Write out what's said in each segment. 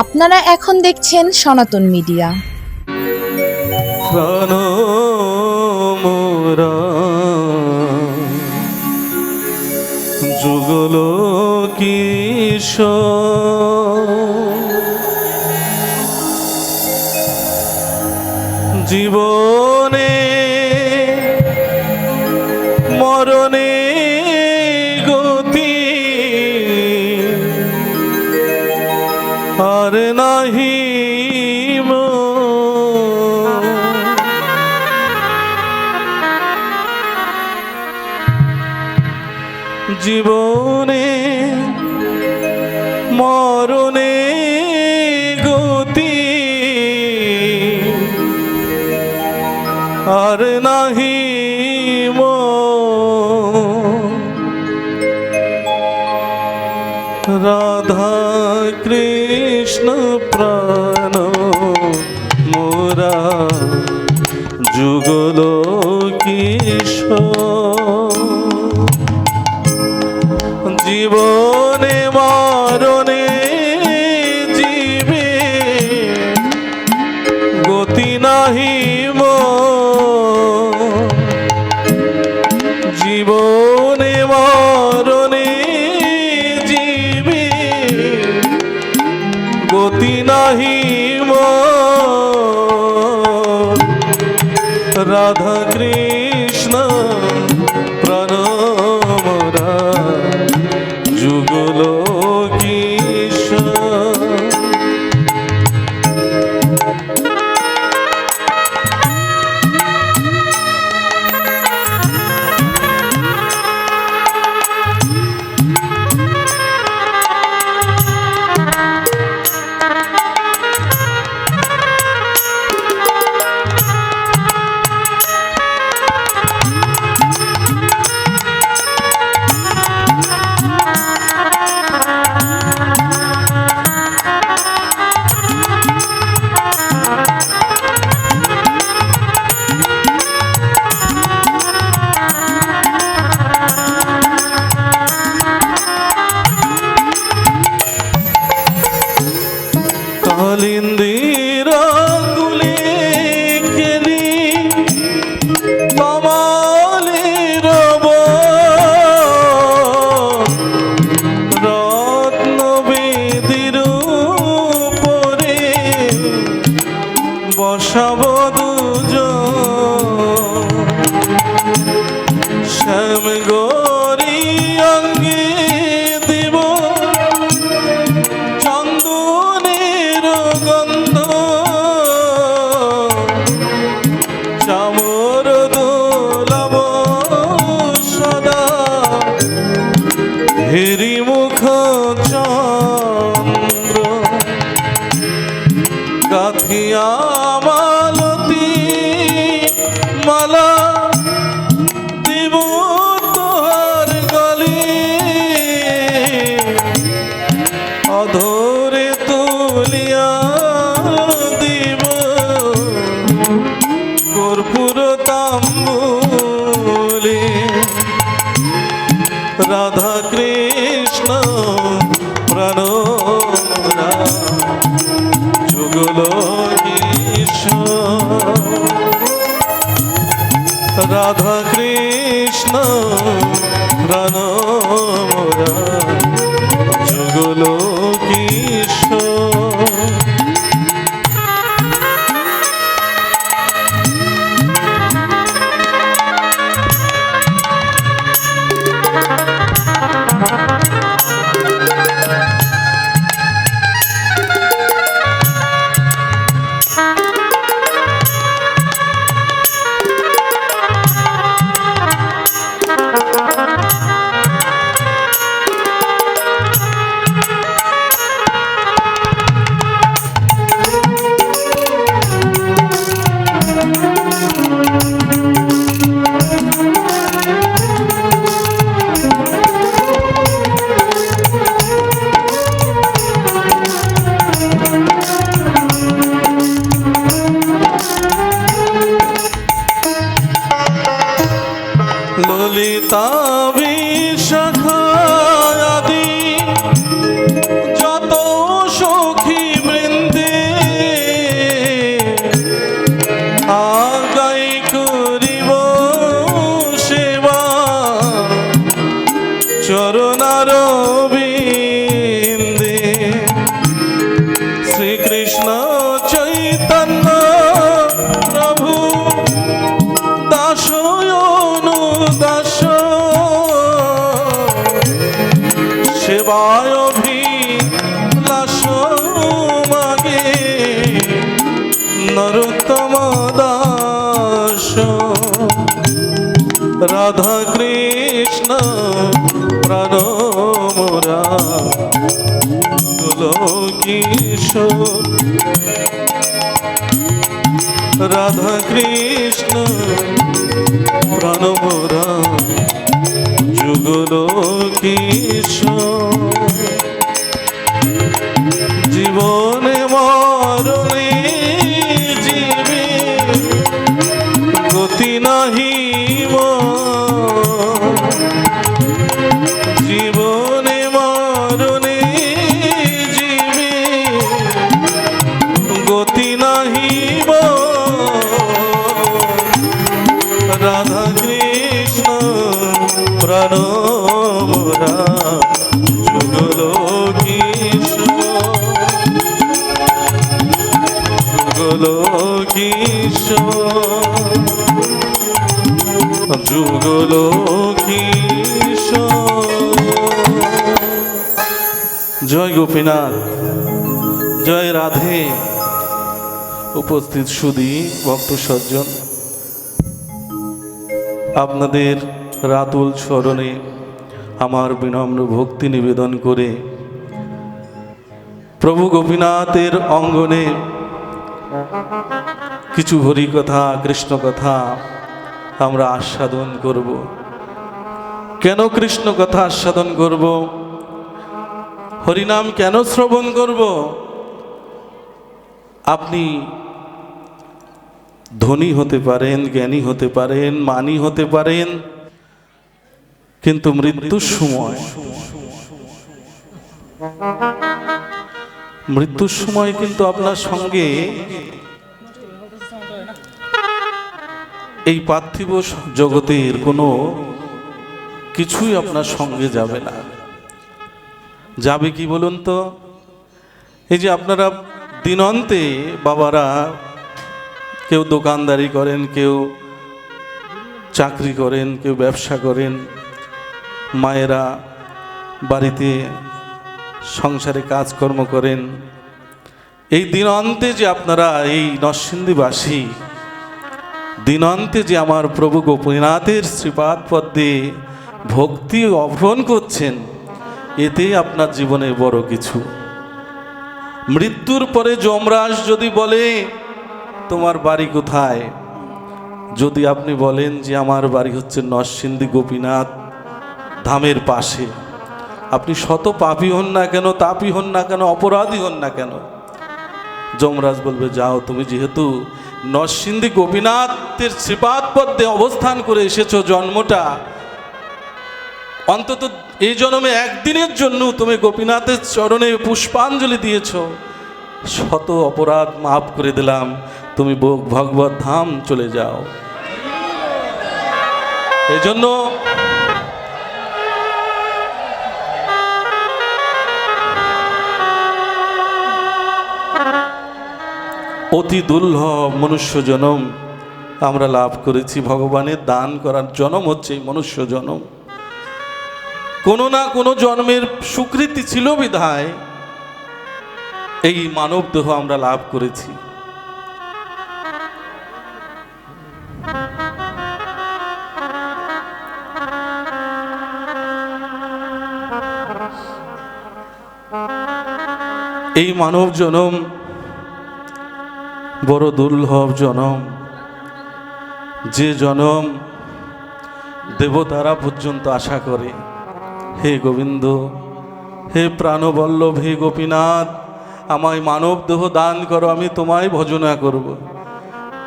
আপনারা এখন দেখছেন সনাতন মিডিয়া। প্রাণ মোরা যুগল কিশোর জীবনে মরণে গতি আর নাহি জীবনে মরণে গতি আর নাহি রাধা কৃষ্ণ প্রাণ মোরা যুগল কিশোর জীবনে মরণে জীবে গতি নাহি জীবনে মরণে জীবে গতি নাহি রাধা কৃষ্ণ প্রাণ মোরা যুগল কিশোর কালিন্দির আঙ্গুলে খেলি কমলের রত্ন বেদির উপরে বসাব দুজন শ্যাম গরি অঙ্গে দেব গন্ধ চামর দোলাব সদা হেরি মুখ চন্দ্র গাথিয়া মালতী মালা দেব তোহার গলে অধরে তুলিয়া দিব কর্পূর তাম্বুলে রাধা কৃষ্ণ প্রাণ মোরা যুগল কিশোর রাধা কৃষ্ণ প্রাণ মোরা যুগল কিশোর রাধা কৃষ্ণ প্রাণ মোরা যুগল কিশোর রাধা কৃষ্ণ প্রাণ মোরা যুগল কিশোর জীবনে মরণে জীবে গতি নাহি জীবনে মরণে জীবে গতি নাহি রাধা কৃষ্ণ প্রাণ মোরা যুগল যুগল জয় গোপীনাথ, জয় রাধে। উপস্থিত সুধী ভক্ত সজ্জন, আপনাদের রাতুল স্মরণে আমার বিনম্র ভক্তি নিবেদন করে প্রভু গোপীনাথের অঙ্গনে কিছু হরি কথা, কৃষ্ণ কথা আমরা আস্বাদন করব। কেন কৃষ্ণ কথা আস্বাদন করব? হরিনাম কেন শ্রবণ করব? আপনি ধনী হতে পারেন, জ্ঞানী হতে পারেন, মানী হতে পারেন, কিন্তু মৃত্যুর সময় কিন্তু আপনার সঙ্গে এই পার্থিব জগতের কোনো কিছুই আপনার সঙ্গে যাবে না। যাবে কি বলুন তো? এই যে আপনারা দিনন্তে বাবারা কেউ দোকানদারি করেন, কেউ চাকরি করেন, কেউ ব্যবসা করেন, মায়েরা বাড়িতে সংসারে কাজকর্ম করেন, এই দিনন্তে যে আপনারা এই নরসিংদীবাসী দিনন্তে যে আমার প্রভু গোপীনাথের শ্রীপাদ পদ্মে ভক্তি অর্পণ করছেন, এতেই আপনার জীবনে বড় কিছু। মৃত্যুর পরে যমরাজ যদি বলে তোমার বাড়ি কোথায়, যদি আপনি বলেন যে আমার বাড়ি হচ্ছে নরসিংদী গোপীনাথ ধামের পাশে, আপনি শত পাপী হন না কেন, তাপী হন না কেন, অপরাধী হন না কেন, যমরাজ বলবে যাও, তুমি যেহেতু নরসিংদী গোপীনাথের শ্রীপাদ পদ্মে অবস্থান করে এসেছো, জন্মটা অন্তত এই জন্মে একদিনের জন্য তুমি গোপীনাথের চরণে পুষ্পাঞ্জলি দিয়েছ, শত অপরাধ মাফ করে দিলাম, তুমি ভগবত ধাম চলে যাও। এই জন্য অতি দুর্লভ মনুষ্য জনম আমরা লাভ করেছি। ভগবানের দান করার জনম হচ্ছে এই মনুষ্য জনম। কোনো না কোনো জন্মের স্বীকৃতি ছিল বিধায় এই মানব দেহ আমরা লাভ করেছি। এই মানব জনম বড় দুর্লভ জনম, যে জনম দেবতারা পর্যন্ত আশা করে, হে গোবিন্দ, হে প্রাণবল্লভ, হে গোপীনাথ, আমায় মানব দেহ দান করো, আমি তোমায় ভজনা করব।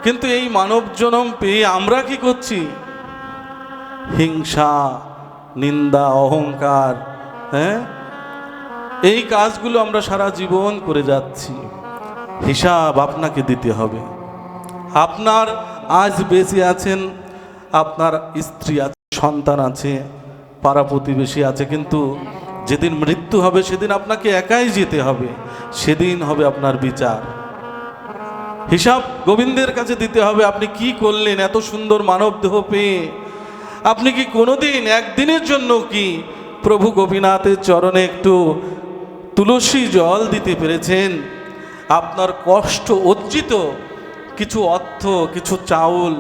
কিন্তু এই মানব জনম পেয়ে আমরা কি করছি? হিংসা, নিন্দা, অহংকার, এই কাজগুলো আমরা সারা জীবন করে যাচ্ছি। হিসাব আপনাকে দিতে হবে। আপনার আজ বেঁচে আছেন, আপনার স্ত্রী আছে, সন্তান আছে, পাড়া প্রতিবেশী আছে, কিন্তু যেদিন মৃত্যু হবে সেদিন আপনাকে একাই যেতে হবে। সেদিন হবে আপনার বিচার, হিসাব গোবিন্দের কাছে দিতে হবে। আপনি কি করলেন? এত সুন্দর মানব দেহ পেয়ে আপনি কি কোনোদিন একদিনের জন্য কি প্রভু গোপীনাথের চরণে একটু তুলসী জল দিতে পেরেছেন? আপনার কষ্ট অর্জিত কিছু অর্থ, কিছু চাউল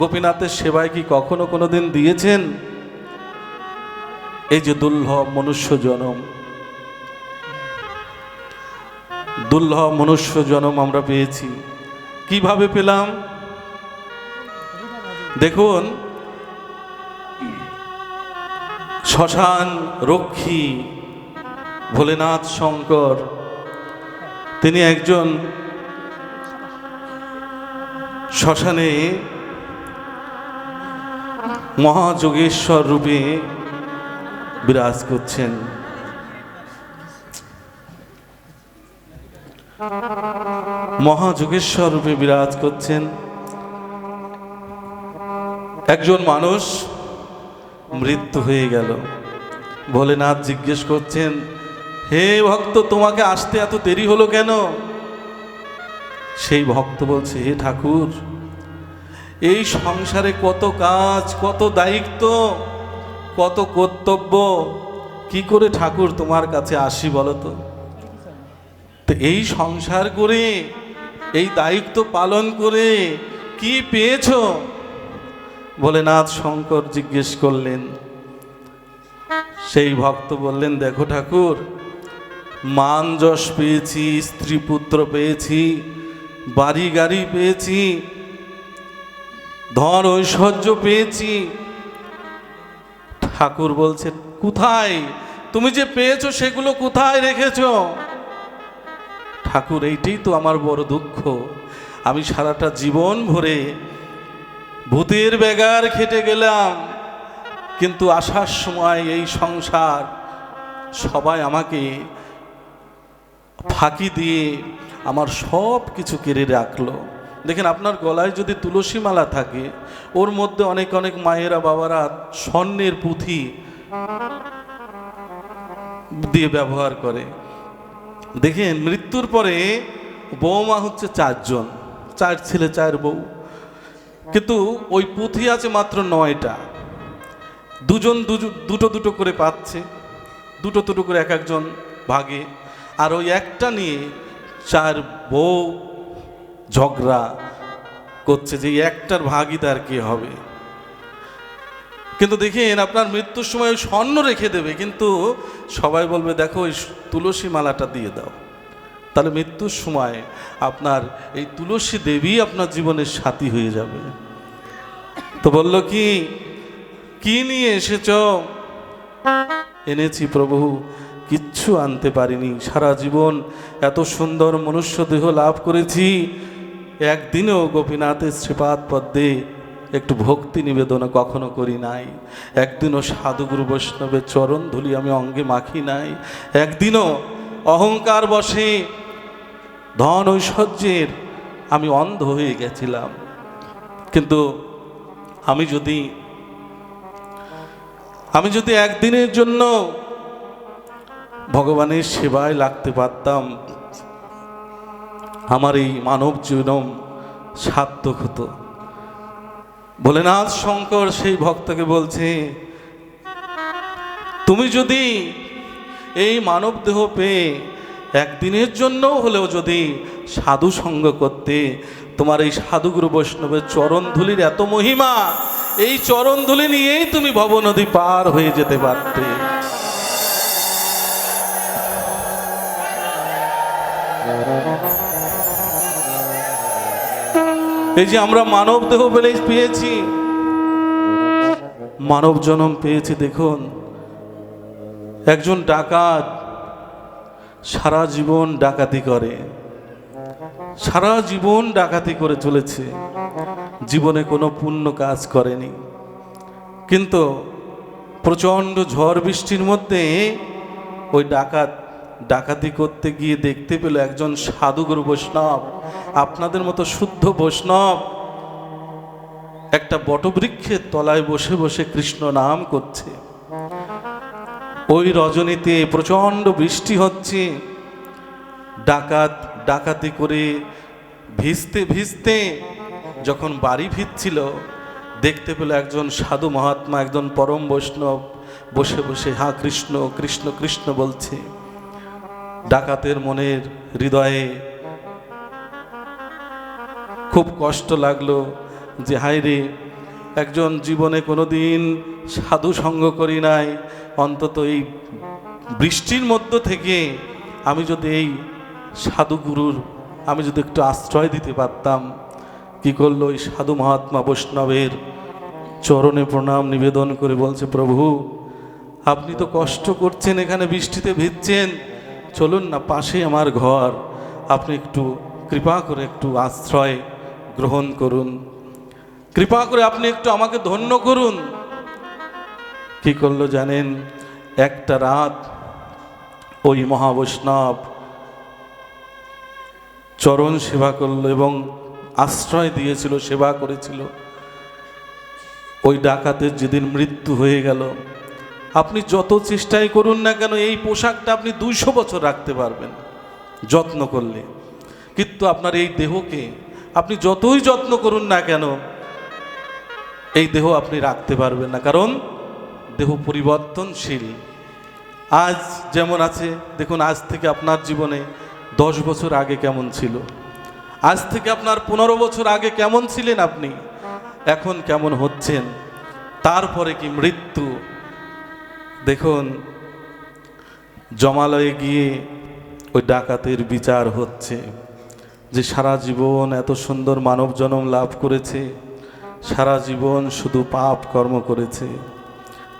গোপীনাথের সেবায় কি কখনো কোনোদিন দিয়েছেন? এই যে দুর্লভ মনুষ্য জনম, দুর্লভ মনুষ্য জনম আমরা পেয়েছি। কিভাবে পেলাম? দেখুন, শ্মশান রক্ষী ভোলেনাথ শঙ্কর, তিনি একজন শ্মশানে মহাযোগেশ্বর রূপে বিরাজ করছেন। মহাযোগেশ্বর রূপে বিরাজ করছেন। একজন মানুষ মৃত্যু হয়ে গেল। ভোলেনাথ জিজ্ঞেস করছেন, হে ভক্ত, তোমাকে আসতে এত দেরি হলো কেন? সেই ভক্ত বলছে, হে ঠাকুর, এই সংসারে কত কাজ, কত দায়িত্ব, কত কর্তব্য, কি করে ঠাকুর তোমার কাছে আসি বলো তো? তো এই সংসার করে, এই দায়িত্ব পালন করে কি পেয়েছো? ভোলেনাথ শঙ্কর জিজ্ঞেস করলেন। সেই ভক্ত বললেন, দেখো ঠাকুর, মান যশ পেয়েছি, স্ত্রী পুত্র পেয়েছি, বাড়ি গাড়ি পেয়েছি, ধন ঐশ্বর্য পেয়েছি। ঠাকুর বলছেন, কোথায়? তুমি যে পেয়েছো সেগুলো কোথায় রেখেছো? ঠাকুর, এইটাই তো আমার বড় দুঃখ। আমি সারাটা জীবন ভরে ভূতের বেগার খেটে গেলাম, কিন্তু আসার সময় এই সংসার সবাই আমাকে ফাঁকি দিয়ে আমার সব কিছু কেড়ে রাখলো। দেখেন, আপনার গলায় যদি তুলসী মালা থাকে, ওর মধ্যে অনেক অনেক মায়েরা বাবারা স্বর্ণের পুঁথি দিয়ে ব্যবহার করে। দেখেন, মৃত্যুর পরে বৌমা হচ্ছে 4 জন, 4 ছেলে 4 বউ, কিন্তু ওই পুঁথি আছে মাত্র 9টা। দুজন দুটো দুটো করে পাচ্ছে, দুটো দুটো করে এক একজন ভাগে, আর ওই একটা নিয়ে 4 বউ ঝগড়া করছে যে একটার ভাগিদার কে হবে। কিন্তু দেখেন, আপনার মৃত্যুর সময় স্বর্ণ রেখে দেবে, কিন্তু সবাই বলবে, দেখো ওই তুলসী মালাটা দিয়ে দাও, তাহলে মৃত্যুর সময় আপনার এই তুলসী দেবী আপনার জীবনের সাথী হয়ে যাবে। তো বলল, কি নিয়ে এসেছ? এনেছি প্রভু, কিচ্ছু আনতে পারিনি। সারা জীবন এত সুন্দর মনুষ্য দেহ লাভ করেছি, একদিনও গোপীনাথের শ্রীপাদ পদ্মে একটু ভক্তি নিবেদন কখনো করি নাই, একদিনও সাধুগুরু বৈষ্ণবের চরণ ধুলি আমি অঙ্গে মাখি নাই, একদিনও অহংকার বশে ধন ঐশ্বর্যের আমি অন্ধ হয়ে গেছিলাম। কিন্তু আমি যদি একদিনের জন্য ভগবানের সেবায় লাগতে পারতাম, আমার এই মানব জীবন সার্থক হতো। ভোলেনাথ শঙ্কর সেই ভক্তকে বলছে, তুমি যদি এই মানব দেহ পেয়ে একদিনের জন্য হলেও যদি সাধু সঙ্গ করতে, তোমার এই সাধুগুরু বৈষ্ণবের চরণধুলির এত মহিমা, এই চরণধুলি নিয়েই তুমি ভবনদী পার হয়ে যেতে পারতে। এই যে আমরা মানব দেহ পেয়েছি, মানব জন্ম পেয়েছি। দেখুন, একজন ডাকাত সারা জীবন ডাকাতি করে, সারা জীবন ডাকাতি করে চলেছে, জীবনে কোনো পুণ্য কাজ করেনি, কিন্তু প্রচণ্ড ঝড় বৃষ্টির মধ্যে ওই ডাকাতি করতে গিয়ে দেখতে পেল একজন সাধুগুরু বৈষ্ণব, আপনাদের মতো শুদ্ধ বৈষ্ণব, একটা বটবৃক্ষের তলায় বসে বসে কৃষ্ণ নাম করছে। ওই রজনীতে প্রচণ্ড বৃষ্টি হচ্ছে, ডাকাতি করে ভিজতে ভিজতে যখন বাড়ি ফিরছিল, দেখতে পেল একজন সাধু মহাত্মা, একজন পরম বৈষ্ণব বসে বসে হা কৃষ্ণ কৃষ্ণ কৃষ্ণ বলছে। ডাকাতের মনের হৃদয়ে খুব কষ্ট লাগলো যে হায় রে, একজন জীবনে কোনোদিন সাধু সঙ্গ করি নাই, অন্তত এই বৃষ্টির মধ্য থেকে আমি যদি এই সাধুগুরুর আমি যদি একটু আশ্রয় দিতে পারতাম। কি করলো ওই সাধু মহাত্মা বৈষ্ণবের চরণে প্রণাম নিবেদন করে বলছে, প্রভু আপনি তো কষ্ট করছেন, এখানে বৃষ্টিতে ভিজছেন, চলুন না পাশেই আমার ঘর, আপনি একটু কৃপা করে একটু আশ্রয় গ্রহণ করুন, কৃপা করে আপনি একটু আমাকে ধন্য করুন। কি করলো জানেন, একটা রাত ওই মহাবৈষ্ণব চরণ সেবা করলো এবং আশ্রয় দিয়েছিল, সেবা করেছিল। ওই ডাকাতের যেদিন মৃত্যু হয়ে গেল, আপনি যত চেষ্টাই করুন না কেন এই পোশাকটা আপনি 200 বছর রাখতে পারবেন যত্ন করলে, কিন্তু আপনার এই দেহকে আপনি যতই যত্ন করুন না কেন এই দেহ আপনি রাখতে পারবেন না, কারণ দেহ পরিবর্তনশীল। আজ যেমন আছে দেখুন, আজ থেকে আপনার জীবনে 10 বছর আগে কেমন ছিল, আজ থেকে আপনার 15 বছর আগে কেমন ছিলেন আপনি, এখন কেমন হচ্ছেন, তারপরে কি মৃত্যু। দেখুন জমালয়ে গিয়ে ওই ডাকাতের বিচার হচ্ছে যে সারা জীবন এত সুন্দর মানব জন্ম লাভ করেছে, সারা জীবন শুধু পাপ কর্ম করেছে।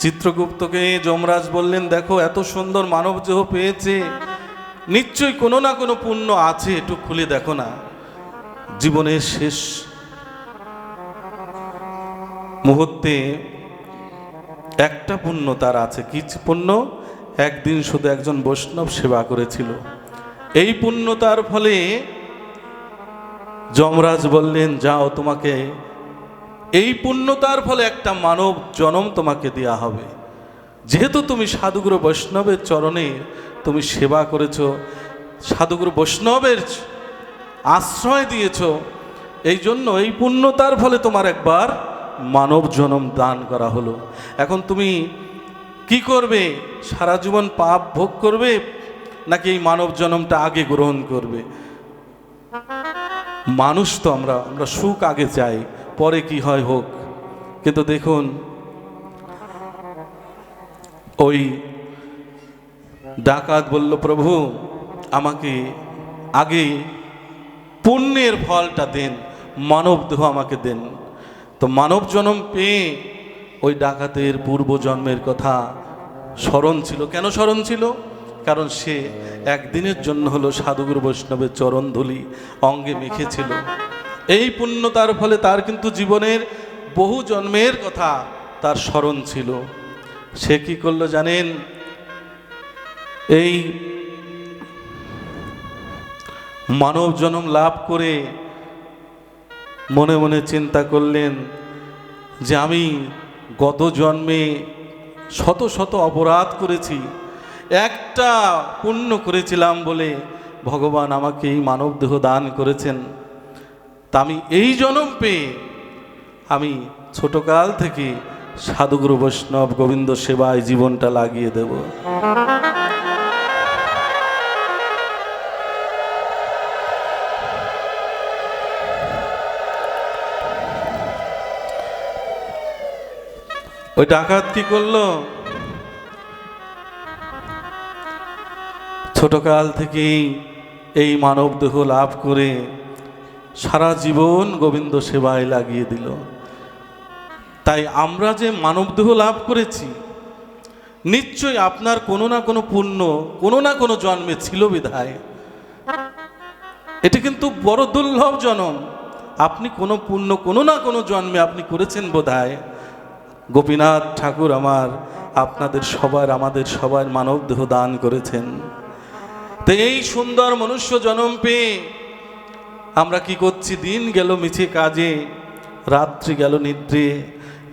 চিত্রগুপ্তকে যমরাজ বললেন, দেখো এত সুন্দর মানব দেহ পেয়েছে, নিশ্চয়ই কোনো না কোনো পুণ্য আছে, একটু খুলে দেখো না। জীবনের শেষ মুহূর্তে একটা পুণ্য তার আছে। কি পুণ্য? একদিন শুধু একজন বৈষ্ণব সেবা করেছিল। এই পুণ্যতার ফলে যমরাজ বললেন, যাও তোমাকে এই পুণ্যতার ফলে একটা মানব জন্ম তোমাকে দেয়া হবে, যেহেতু তুমি সাধুগুরু বৈষ্ণবের চরণে তুমি সেবা করেছো, সাধুগুরু বৈষ্ণবের আশ্রয় দিয়েছ, এই জন্য এই পুণ্যতার ফলে তোমার একবার মানব জন্ম দান করা হলো। এখন তুমি কি করবে? সারা জীবন পাপ ভোগ করবে নাকি এই মানব জন্মটা আগে গ্রহণ করবে? মানুষ তো আমরা সুখ আগে চাই, পরে কি হয় হোক। কিন্তু দেখুন ওই ডাকাত বলল, প্রভু আমাকে আগে পুণ্যের ফলটা দেন, মানব দেহ আমাকে দেন। তো মানব জন্ম পেয়ে ওই ডাকাতের পূর্বজন্মের কথা স্মরণ ছিল। কেন স্মরণ ছিল? কারণ সে একদিনের জন্য হলো সাধুগুরু বৈষ্ণবের চরণ ধুলি অঙ্গে মেখেছিল। এই পুণ্যতার ফলে তার কিন্তু জীবনের বহু জন্মের কথা তার স্মরণ ছিল। সে কি করলো জানেন? এই মানব জন্ম লাভ করে মনে মনে চিন্তা করলেন যে আমি গত জন্মে শত শত অপরাধ করেছি, একটা পুণ্য করেছিলাম বলে ভগবান আমাকে এই মানব দেহ দান করেছেন। তা আমি এই জন্ম পেয়ে আমি ছোটকাল থেকে সাধুগুরু বৈষ্ণব গোবিন্দ সেবায় জীবনটা লাগিয়ে দেব। ওই ডাকাত কি করলো? ছোটকাল থেকেই এই মানব দেহ লাভ করে সারা জীবন গোবিন্দ সেবায় লাগিয়ে দিল। তাই আমরা যে মানব দেহ লাভ করেছি, নিশ্চয়ই আপনার কোনো না কোনো পুণ্য কোনো না কোনো জন্মে ছিল বিধায়। এটা কিন্তু বড় দুর্লভ জন্ম। আপনি কোনো পুণ্য কোনো না কোনো জন্মে আপনি করেছেন বোধহয়। গোপীনাথ ঠাকুর আমার আপনাদের সবার আমাদের সবার মানব দেহ দান করেছেন। তো এই সুন্দর মনুষ্য জন্ম পেয়ে আমরা কি করছি? দিন গেল মিছে কাজে, রাত্রি গেল নিদ্রে,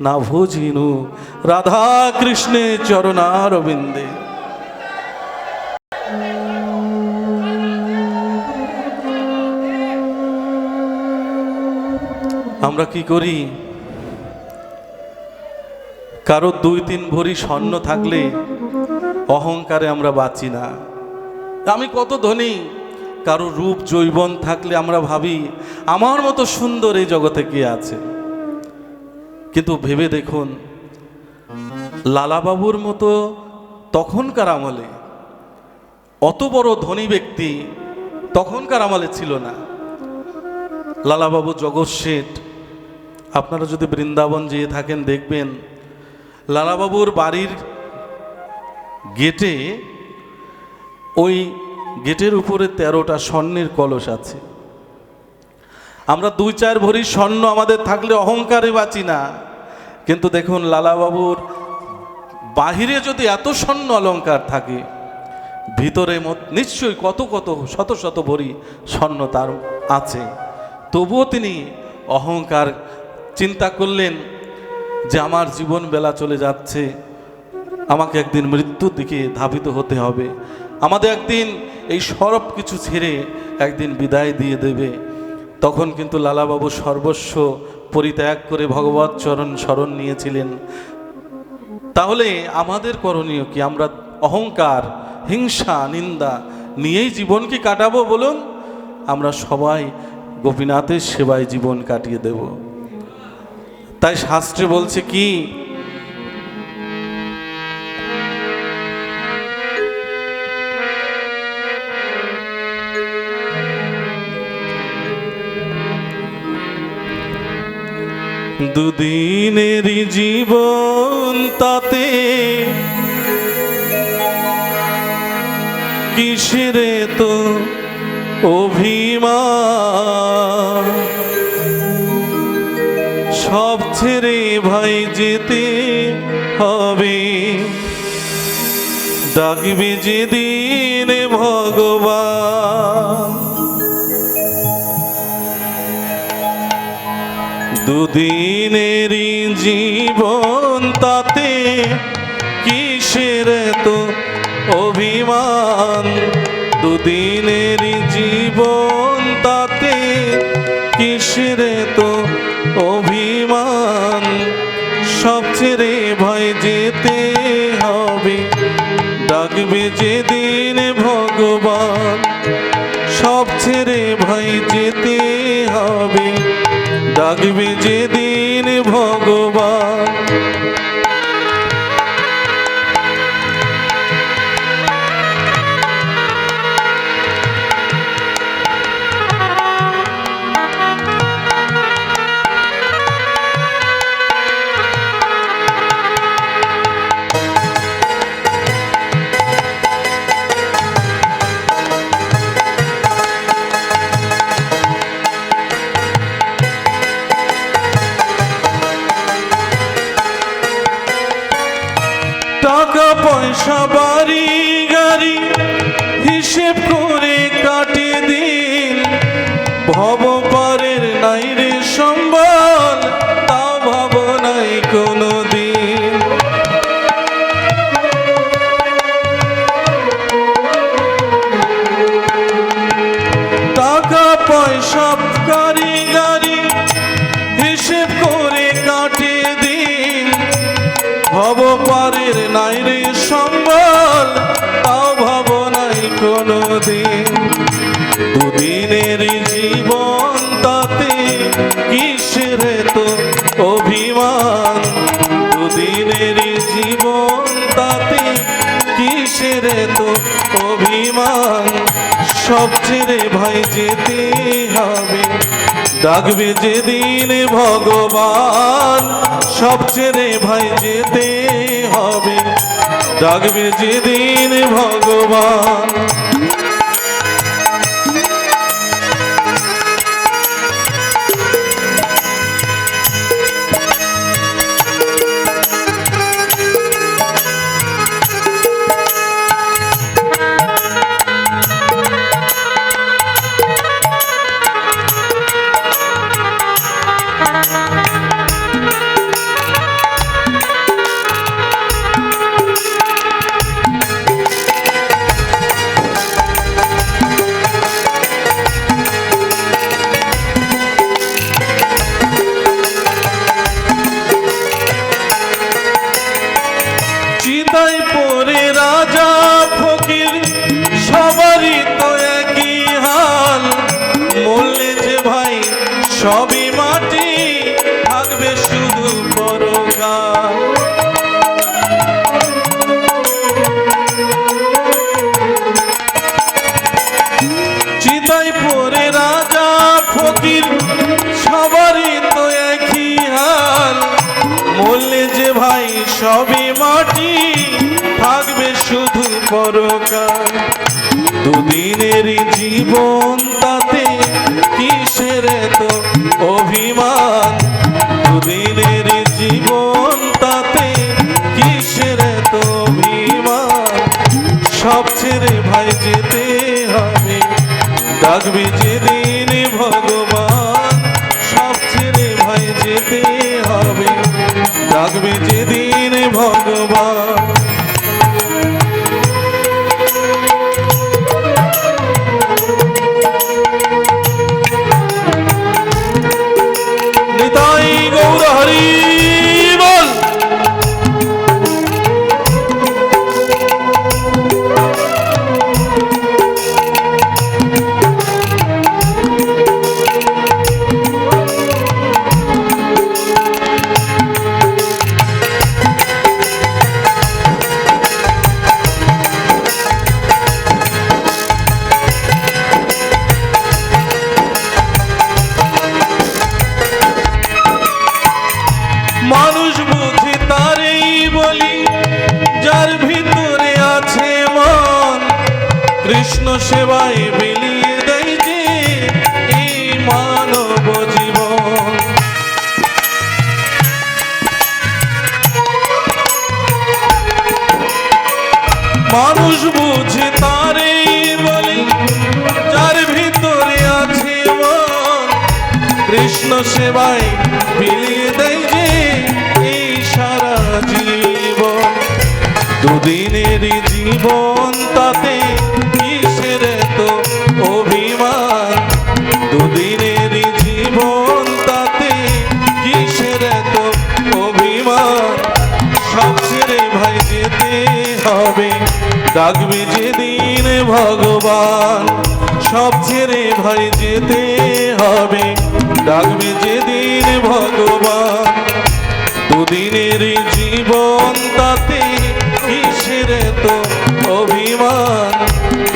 না ভোজিনু রাধা কৃষ্ণে চরণারবিন্দে। আমরা কি করি? কারো 2-3 ভরি স্বর্ণ থাকলে অহংকারে আমরা বাঁচি না, আমি কত ধনী। কারো রূপ যৌবন থাকলে আমরা ভাবি আমার মতো সুন্দর এই জগতে কে আছে। কিন্তু ভেবে দেখুন, লালাবাবুর মতো তখনকার আমলে অত বড় ধনী ব্যক্তি তখনকার আমলে ছিল না। লালাবাবু জগৎ শেঠ, আপনারা যদি বৃন্দাবন যেয়ে থাকেন দেখবেন লালাবাবুর বাড়ির গেটে, ওই গেটের উপরে 13টা স্বর্ণের কলস আছে। আমরা 2-4 ভরি স্বর্ণ আমাদের থাকলে অহংকারে বাঁচি না, কিন্তু দেখুন লালাবাবুর বাহিরে যদি এত স্বর্ণ অলংকার থাকে, ভিতরে নিশ্চয়ই কত কত শত শত ভরি স্বর্ণ তার আছে। তবুও তিনি অহংকার চিন্তা করলেন যে আমার জীবন বেলা চলে যাচ্ছে, আমাকে একদিন মৃত্যুর দিকে ধাবিত হতে হবে, আমাদের একদিন এই সব কিছু ছেড়ে একদিন বিদায় দিয়ে দেবে। তখন কিন্তু লালাবাবু সর্বস্ব পরিত্যাগ করে ভগবত চরণ শরণ নিয়েছিলেন। তাহলে আমাদের করণীয় কি? আমরা অহংকার, হিংসা, নিন্দা নিয়েই জীবন কি কাটাবো বলুন? আমরা সবাই গোপীনাথের সেবায় জীবন কাটিয়ে দেব। তাই শাস্ত্রে বলছে কি, দুদিনেরই জীবন তাতে কিসের তো অভিমান, সব ছেড়ে ভাই যেতে হবে, ডাকবে যেদিন ভগবান। দুদিনেরই জীবন তাতে কিসের তো অভিমান, দুদিনেরই জীবন তাতে কিসের তো অভিমান, সব ছেড়ে ভয় যেতে হবে, ডাকবে যেদিন ভগবান। সব ছেড়ে ভয় যেতে হবে, ডাকবে যেদিন ভগবান। টাকা পয়সা বাড়ি গাড়ি হিসেব করে কাটে দিন, ভব পারের নাই রে সম্বল, তাও ভাব নাই কোনো দিন। টাকা পয়সা গাড়ি গাড়ি হিসেব করে কাটে দিন, ভব পারের নাই রে সম্বল, তাও ভাব নাই কোনো দিন। দুদিনের জীবন তাতে কিসের তো অভিমান, দুদিনের জীবন তাতে কিসের তো অভিমান, সব ছেড়ে ভাই যেতে হবে, ডাকবে যেদিন ভগবান। সব ছেড়ে ভাই যেতে হবে, ডাকবে যেদিন ভগবান। চিতাই পরে রাজা ফকির সবারই তো একই হাল, মরলে যে ভাই সবই মাটি, থাকবে শুধু পরকাল। দুদিনের জীবন তাতে কিসের তো অভিমান, দুদিনের জীবন তাতে কিসের তো অভিমান। সব ছেড়ে ভাই যেতে হবে, ডাকবে যেদিন ভগবান। সব ছেড়ে ভাই যেতে হবে, ডাকবে যেদিন ভগবান। নিতাই গৌর হরি বল। মানুষ বুঝে তারেই বলি, যার ভিতরে আছে মন, কৃষ্ণ সেবায় বিলিয়ে দেয় যে এই মানব জীবন। মানুষ বুঝে তারেই বলি, যার ভিতরে আছে মন, কৃষ্ণ সেবায় বিলিয়ে দেয় যে এই সারা জীবন। দুদিনের জীবন তাতে কিসের তো অভিমান, দুদিনের জীবন তাতে কিসের তো অভিমান। সব ছেড়ে ভাই যেতে হবে, ডাকবে যেদিন ভগবান। সব ছেড়ে ভাই যেতে হবে, ডাকবে যেদিন ভগবান। দুদিনের জীবন তাতে কিসের তো অভিমান,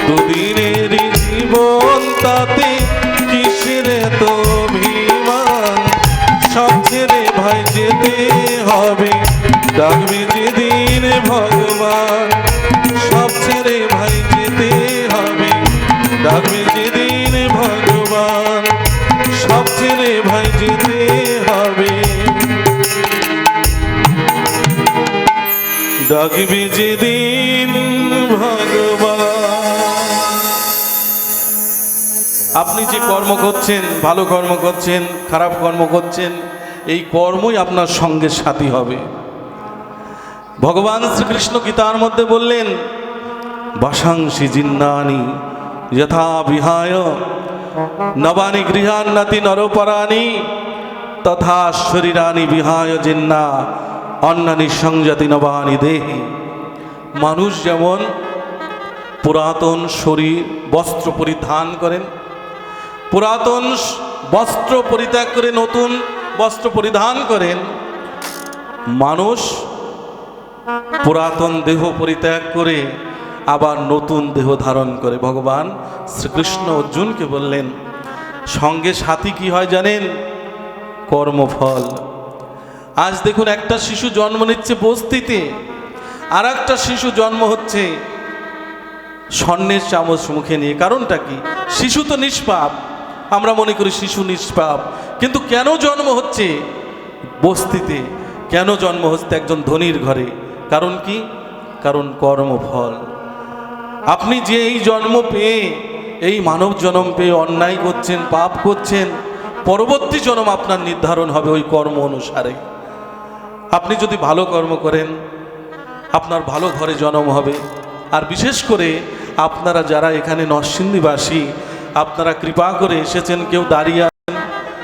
দুদিনের জীবন তাতে কিসের তো অভিমান। সব ছেড়ে ভাই যেতে হবে, ডাকবে যেদিন ভগবান। সব ছেড়ে ভাই যেতে হবে, ডাকবে যেদিন ভগবান। সব ছেড়ে ভাই যেতে হবে, ডাকবে যেদিন ভগবান। আপনি যে কর্ম করছেন, ভালো কর্ম করছেন, খারাপ কর্ম করছেন, এই কর্মই আপনার সঙ্গে সাথী হবে। ভগবান শ্রীকৃষ্ণ গীতার মধ্যে বললেন, বাসাংসি জিন্নানি যথা বিহায় নবানি গৃহান্নতি নরপরাণি, তথা শরীরানি বিহায় জিন্না অন্নানি সংজাতি নবানি দেহি। মানুষ যেমন পুরাতন শরীর বস্ত্র পরিধান করেন, পুরাতন বস্ত্র পরিত্যাগ করে নতুন বস্ত্র পরিধান করেন, মানুষ পুরাতন দেহ পরিত্যাগ করে আবার নতুন দেহ ধারণ করে। ভগবান শ্রীকৃষ্ণ অর্জুনকে বললেন, সঙ্গে সাথী কি হয় জানেন? কর্মফল। আজ দেখুন, একটা শিশু জন্ম নিচ্ছে বস্তিতে, আর একটা শিশু জন্ম হচ্ছে স্বর্ণের চামচ মুখে নিয়ে। কারণটা কি? শিশু তো নিষ্পাপ, আমরা মনে করি শিশু নিষ্পাপ, কিন্তু কেন জন্ম হচ্ছে বস্তিতে, কেন জন্ম হচ্ছে একজন ধনীর ঘরে? কারণ কি? কারণ কর্মফল। আপনি যে এই জন্ম পেয়ে, এই মানব জন্ম পেয়ে অন্যায় করছেন, পাপ করছেন, পরবর্তী জন্ম আপনার নির্ধারণ হবে ওই কর্ম অনুসারে। আপনি যদি ভালো কর্ম করেন, আপনার ভালো ঘরে জন্ম হবে। আর বিশেষ করে আপনারা যারা এখানে নরসিংদীবাসী, আপনারা কৃপা করে এসেছেন, কেউ দাঁড়িয়ে আছেন,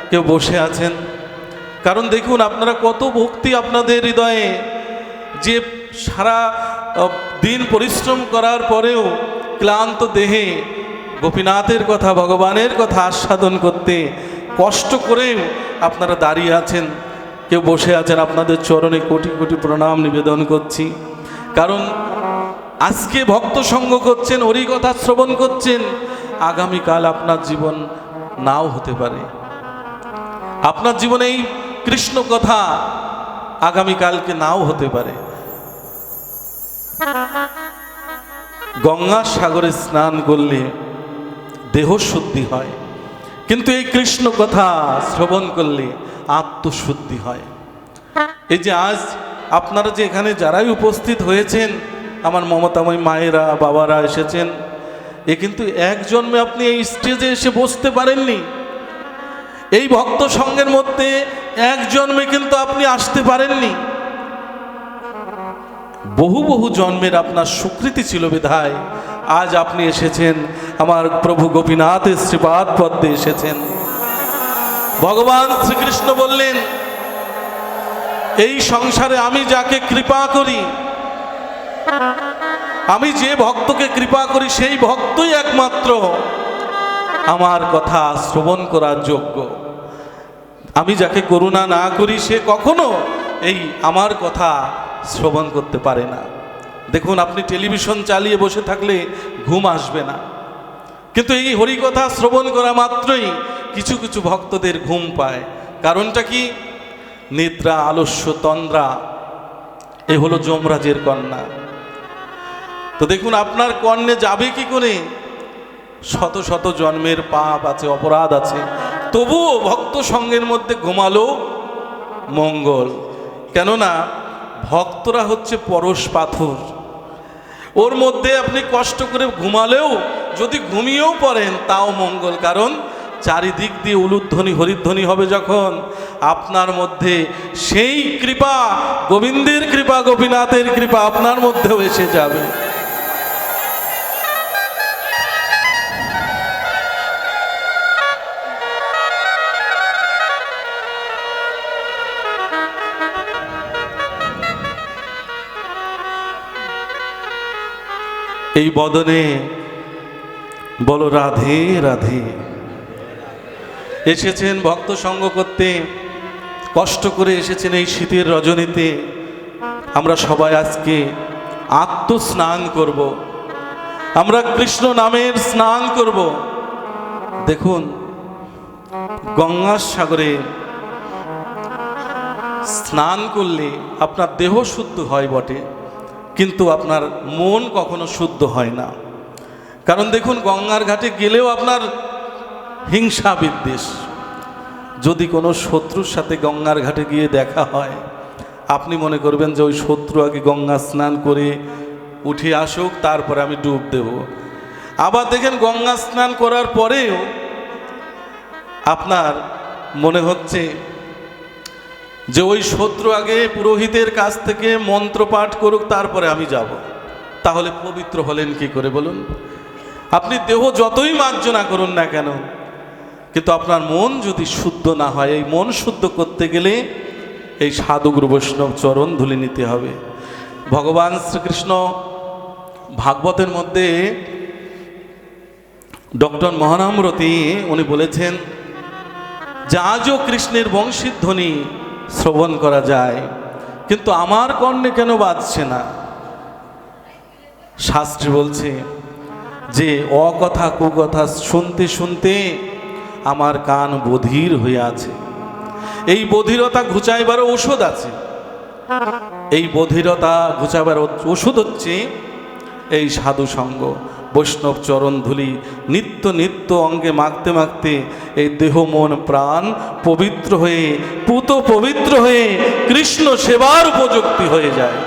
কেউ বসে আছেন। কারণ দেখুন, আপনারা কত ভক্তি আপনাদের হৃদয়ে, যে সারা দিন পরিশ্রম করার পরেও ক্লান্ত দেহে গোপীনাথের কথা, ভগবানের কথা আস্বাদন করতে কষ্ট করেও আপনারা দাঁড়িয়ে আছেন, কেউ বসে আছেন। আপনাদের চরণে কোটি কোটি প্রণাম নিবেদন করছি। কারণ আজকে ভক্ত সঙ্গ করছেন, হরি কথা শ্রবণ করছেন, আগামীকাল আপনার জীবন নাও হতে পারে। আপনার জীবনে এই কৃষ্ণ কথা আগামীকালকে নাও হতে পারে। গঙ্গার সাগরে স্নান করলে দেহ শুদ্ধি হয়, কিন্তু এই কৃষ্ণ কথা শ্রবণ করলে আত্মশুদ্ধি হয়। এই যে আজ আপনারা যে এখানে যারাই উপস্থিত হয়েছেন, আমার মমতাময়ী মায়েরা বাবারা এসেছেন, এ কিন্তু এক জন্মে আপনি এই স্টেজে এসে বসতে পারেননি। এই ভক্ত সঙ্গের মধ্যে এক জন্মে কিন্তু আপনি আসতে পারেননি। বহু বহু জন্মের আপনার স্বীকৃতি ছিল বিধায় আজ আপনি এসেছেন, আমার প্রভু গোপীনাথের শ্রীপাদ পদ্মে এসেছেন। ভগবান শ্রীকৃষ্ণ বললেন, এই সংসারে আমি যাকে কৃপা করি, আমি যে ভক্তকে কৃপা করি, সেই ভক্তই একমাত্র আমার কথা শ্রবণ করার যোগ্য। আমি যাকে করুণা না করি, সে কখনো এই আমার কথা শ্রবণ করতে পারে না। দেখুন, আপনি টেলিভিশন চালিয়ে বসে থাকলে ঘুম আসবে না, কিন্তু এই হরিকথা শ্রবণ করা মাত্রই কিছু কিছু ভক্তদের ঘুম পায়। কারণটা কি? নিদ্রা, আলস্য, তন্দ্রা, এ হলো যমরাজের কন্যা। তো দেখুন, আপনার কর্ণে যাবে কি করে? শত শত জন্মের পাপ আছে, অপরাধ আছে, তবুও ভক্ত সঙ্গের মধ্যে ঘুমালো মঙ্গল। কেননা ভক্তরা হচ্ছে পরশ পাথর, ওর মধ্যে আপনি কষ্ট করে ঘুমালেও, যদি ঘুমিয়েও পড়েন তাও মঙ্গল। কারণ চারিদিক দিয়ে উলুধ্বনি হরিধ্বনি হবে যখন, আপনার মধ্যে সেই কৃপা, গোবিন্দের কৃপা, গোপীনাথের কৃপা আপনার মধ্যেও এসে যাবে। এই বদনে বলো রাধে রাধে। এসেছেন ভক্ত সঙ্গ করতে, কষ্ট করে এসেছেন এই শীতের রজনীতে। আমরা সবাই আজকে আত্মস্নান করব, আমরা কৃষ্ণ নামের স্নান করব। দেখুন, গঙ্গার সাগরে স্নান করলে আপনার দেহ শুদ্ধ হয় বটে, কিন্তু আপনার মন কখনো শুদ্ধ হয় না। কারণ দেখুন, গঙ্গার ঘাটে গেলেও আপনার হিংসা বিদ্বেষ। যদি কোনো শত্রুর সাথে গঙ্গার ঘাটে গিয়ে দেখা হয়, আপনি মনে করবেন যে ওই শত্রু আগে গঙ্গা স্নান করে উঠে আসুক, তারপরে আমি ডুব দেব। আবার দেখেন, গঙ্গা স্নান করার পরেও আপনার মনে হচ্ছে যে ওই শত্রু আগে পুরোহিতের কাছ থেকে মন্ত্র পাঠ করুক, তারপরে আমি যাব। তাহলে পবিত্র হলেন কি করে বলুন? আপনি দেহ যতই মার্জনা করুন না কেন, কিন্তু আপনার মন যদি শুদ্ধ না হয়, এই মন শুদ্ধ করতে গেলে এই সাধুগুরু বৈষ্ণব চরণ ধুলি নিতে হবে। ভগবান শ্রীকৃষ্ণ ভাগবতের মধ্যে ডক্টর মহানামরতি উনি বলেছেন যে আজও কৃষ্ণের বংশীধ্বনি শ্রবণ করা যায়, কিন্তু আমার কর্ণে কেন বাজছে না? শাস্ত্রী বলছে যে অকথা কুকথা শুনতে শুনতে আমার কান বধির হয়ে আছে। এই বধিরতা ঘুচাইবার ওষুধ আছে। এই বধিরতা ঘুচাবার ওষুধ হচ্ছে এই সাধু সঙ্গ, বৈষ্ণব চরণ ধুলি নিত্য নিত্য অঙ্গে মাখতে মাখতে এই দেহ মন প্রাণ পবিত্র হয়ে, পুত পবিত্র হয়ে কৃষ্ণ সেবার উপযুক্তি হয়ে যায়।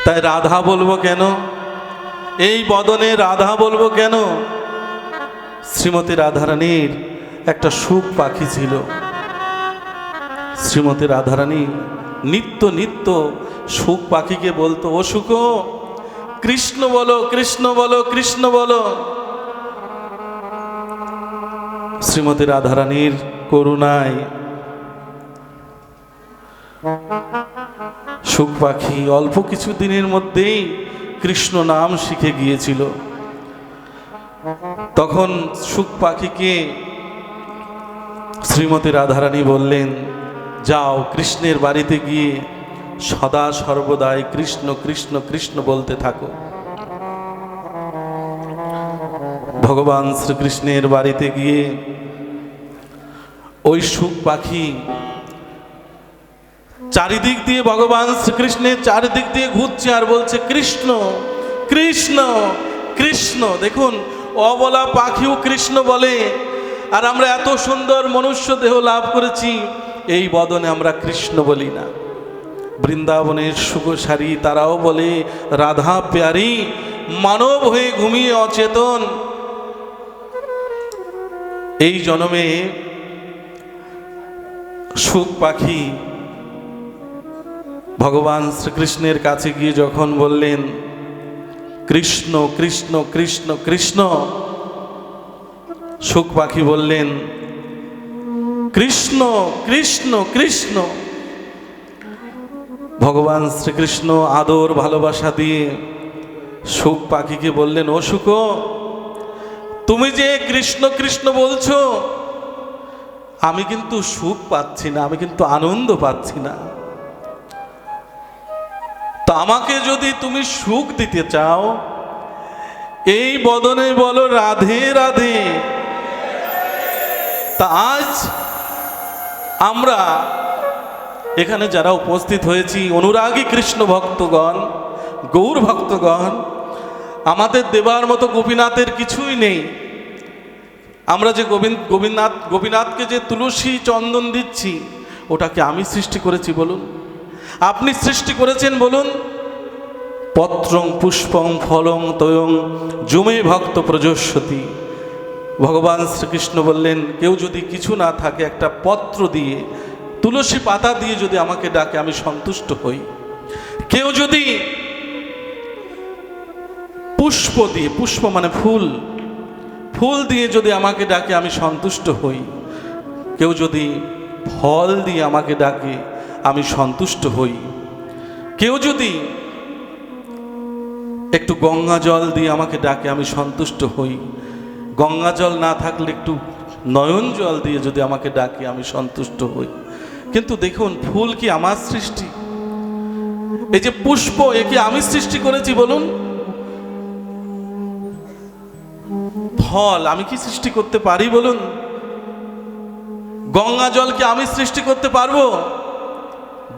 তাই রাধা বলবো কেন? এই বদনে রাধা বলবো কেন? শ্রীমতী রাধারানীর একটা সুখ পাখি ছিল। শ্রীমতী রাধারানী নিত্য নিত্য সুখ পাখিকে বলতো, ও সুখ, কৃষ্ণ বলো, কৃষ্ণ বলো, কৃষ্ণ বলো। শ্রীমতী রাধারানীর করুণায় সুখ পাখি অল্প কিছু দিনের মধ্যেই কৃষ্ণ নাম শিখে গিয়েছিল। তখন সুখ পাখিকে শ্রীমতী রাধারানী বললেন, যাও কৃষ্ণের বাড়িতে গিয়ে সদা সর্বদাই কৃষ্ণ কৃষ্ণ কৃষ্ণ বলতে থাকো। ভগবান শ্রীকৃষ্ণের বাড়িতে গিয়ে ওই সুখ পাখি চারিদিক দিয়ে ভগবান শ্রীকৃষ্ণের চারিদিক দিয়ে ঘুরছে আর বলছে কৃষ্ণ কৃষ্ণ কৃষ্ণ। দেখুন, অবলা পাখিও কৃষ্ণ বলে, আর আমরা এত সুন্দর মনুষ্য দেহ লাভ করেছি, এই বদনে আমরা কৃষ্ণ বলি না। বৃন্দাবনের সুখসারী তারাও বলে রাধা প্যারি, মানব হয়ে ঘুমিয়ে অচেতন। এই জন্মে সুখ পাখি ভগবান শ্রীকৃষ্ণের কাছে গিয়ে যখন বললেন কৃষ্ণ কৃষ্ণ কৃষ্ণ কৃষ্ণ, সুখ পাখি বললেন কৃষ্ণ কৃষ্ণ কৃষ্ণ। ভগবান শ্রীকৃষ্ণ আদর ভালোবাসা দিয়ে সুখ পাখিকে বললেন, ও সুখ, তুমি যে কৃষ্ণ কৃষ্ণ বলছো, আমি কিন্তু সুখ পাচ্ছি না, আমি কিন্তু আনন্দ পাচ্ছি না। তো আমাকে যদি তুমি সুখ দিতে চাও, এই বদনে বলো রাধে রাধে। তা আজ আমরা এখানে যারা উপস্থিত হয়েছি, অনুরাগী কৃষ্ণ ভক্তগণ, গৌর ভক্তগণ, আমাদের দেবার মতো গোপীনাথের কিছুই নেই। আমরা যে গোপীনাথকে যে তুলসী চন্দন দিচ্ছি, ওটাকে আমি সৃষ্টি করেছি বলুন? আপনি সৃষ্টি করেছেন বলুন? পত্রং পুষ্পং ফলং তয়ং জুমে ভক্ত প্রজস্যতি। ভগবান শ্রীকৃষ্ণ বললেন, কেউ যদি কিছু না থাকে, একটা পত্র দিয়ে, তুলসী পাতা দিয়ে যদি আমাকে ডাকে, আমি সন্তুষ্ট হই। কেউ যদি পুষ্প দিয়ে, পুষ্প মানে ফুল, ফুল দিয়ে যদি আমাকে ডাকে, আমি সন্তুষ্ট হই। কেউ যদি ফল দিয়ে আমাকে ডাকে, আমি সন্তুষ্ট হই। কেউ যদি একটু গঙ্গা জল দিয়ে আমাকে ডাকে, আমি সন্তুষ্ট হই। গঙ্গা জল না থাকলে একটু নয়ন জল দিয়ে যদি আমাকে ডাকে, আমি সন্তুষ্ট হই। কিন্তু দেখুন, ফুল কি আমার সৃষ্টি? এই যে পুষ্প, এ কি আমি সৃষ্টি করেছি বলুন? ফল আমি কি সৃষ্টি করতে পারি বলুন? গঙ্গা জল কি আমি সৃষ্টি করতে পারবো?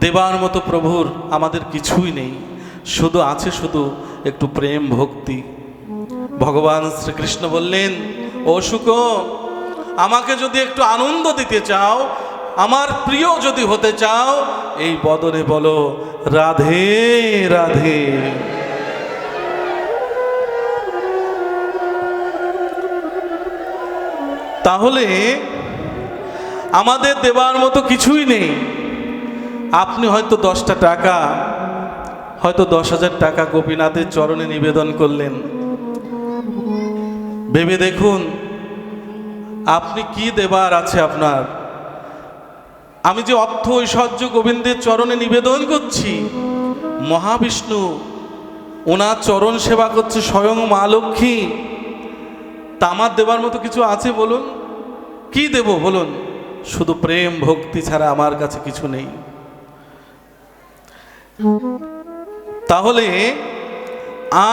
দেবার মতো প্রভুর আমাদের কিছুই নেই, শুধু আছে শুধু একটু প্রেম ভক্তি। ভগবান শ্রীকৃষ্ণ বললেন, ও শুক, আমাকে যদি একটু আনন্দ দিতে চাও, আমার প্রিয় যদি হতে চাও, এই বদনে বলো রাধে রাধে। তাহলে আমাদের দেবার মতো কিছুই নেই। আপনি হয়তো 10টা টাকা, হয়তো 10,000 টাকা গোপীনাথের চরণে নিবেদন করলেন। ভেবে দেখুন, আপনি কি দেবার আছে আপনার? আমি যে অর্থ ঐশ্বর্য গোবিন্দের চরণে নিবেদন করছি, মহাবিষ্ণু ওনার চরণ সেবা করছে স্বয়ং মা লক্ষ্মী। তা আমার দেবার মতো কিছু আছে বলুন? কি দেব বলুন? শুধু প্রেম ভক্তি ছাড়া আমার কাছে কিছু নেই। তাহলে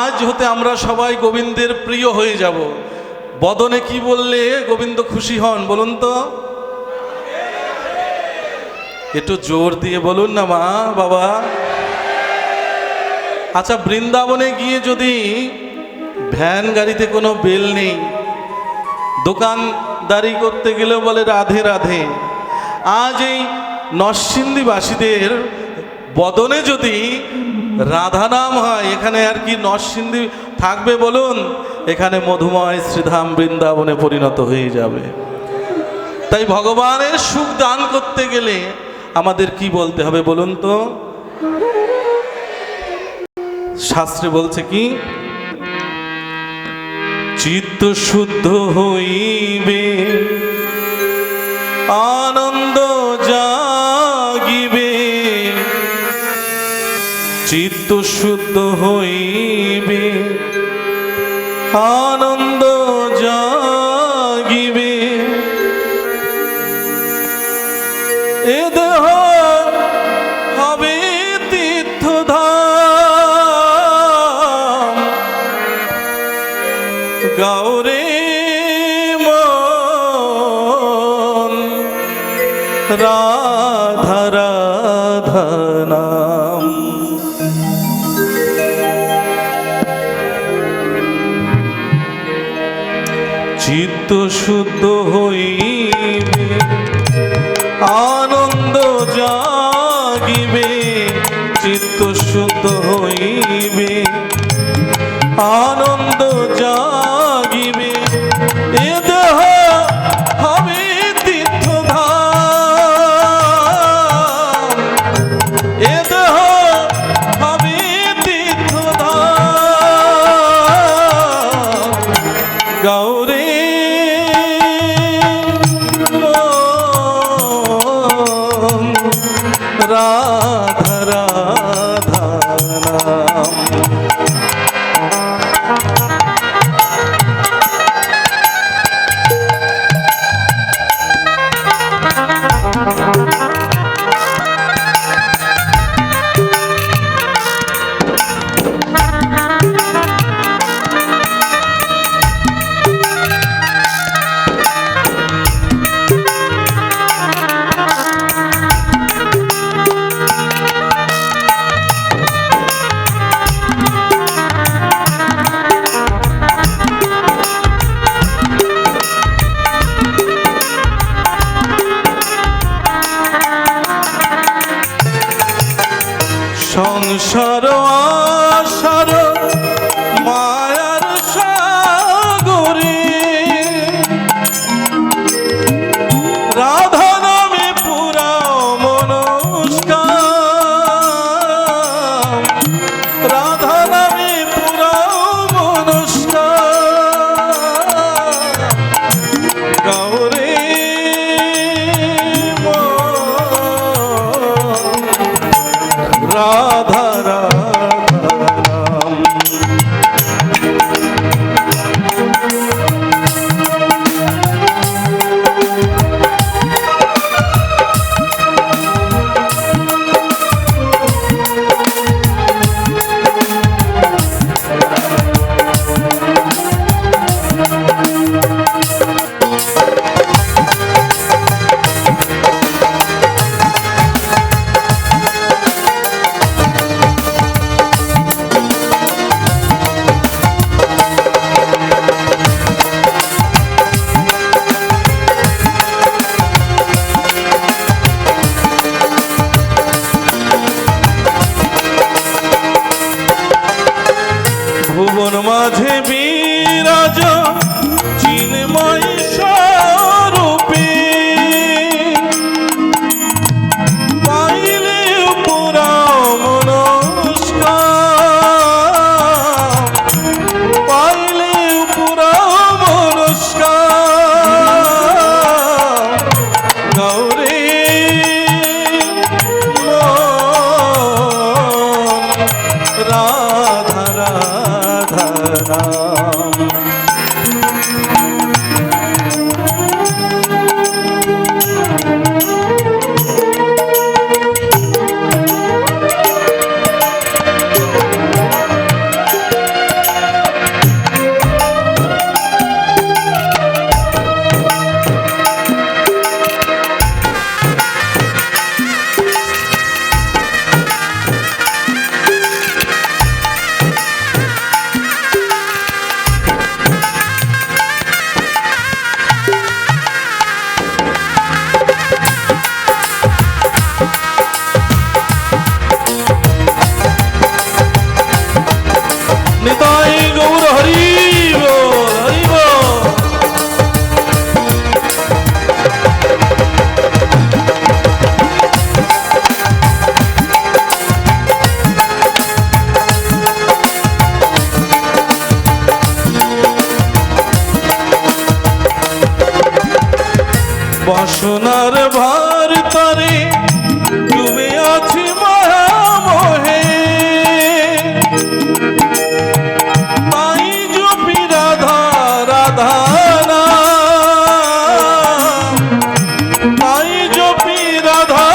আজ হতে আমরা সবাই গোবিন্দের প্রিয় হয়ে যাব। বদনে কি বললে গোবিন্দ খুশি হন বলুন তো? একটু জোর দিয়ে বলুন না মা, বাবা। আচ্ছা, বৃন্দাবনে গিয়ে যদি ভ্যান গাড়িতে কোনো বেল নেই, দোকানদারি করতে গেলেও বলে রাধে রাধে। আজ এই নরসিংদীবাসীদের বদনে যদি রাধা নাম হয়, এখানে আর কি নরসিংদী থাকবে বলুন? এখানে মধুময় শ্রীধাম বৃন্দাবনে পরিণত হয়ে যাবে। তাই ভগবানের সুখ দান করতে গেলে আমাদের কি বলতে হবে বলুন তো? শাস্ত্রে বলছে কি, চিত্ত শুদ্ধ হইবে, আনন্দ জাগিবে। চিত্ত শুদ্ধ হইবে, আনন্দ জাগিবে। এ দেহ হবে তীর্থধাম গাওরে মন রাধা রাধা নাম। চিত্ত শুদ্ধ হইবে আনন্দ জাগিবে, চিত্ত শুদ্ধ হইবে আনন্দ জাগিবে, এ দেহ হবে তীর্থধাম, এ দেহ হবে তীর্থধাম গাওরে রাধা রাধা নাম। সংসার আশার মায়ার সাগরে রাধা নামে পুরাও মনস্কাম, রাধা নামে পুরাও মনস্কাম গাওরে রাধা রাধা নাম। ভুবন মাঝে বিরাজ চিন্ময় স্বরূপে, পাইলে পুরাও মনস্কাম, পাইলে পুরাও মনস্কাম গাওরে রাধা রাধা নাম। নিতাই গৌর হরি বল, হরি বল। বাসনার ভার তারে ডুবে আছি মায়া মোহে, তাই জপি রাধা রাধা নাম, তাই জপি রাধা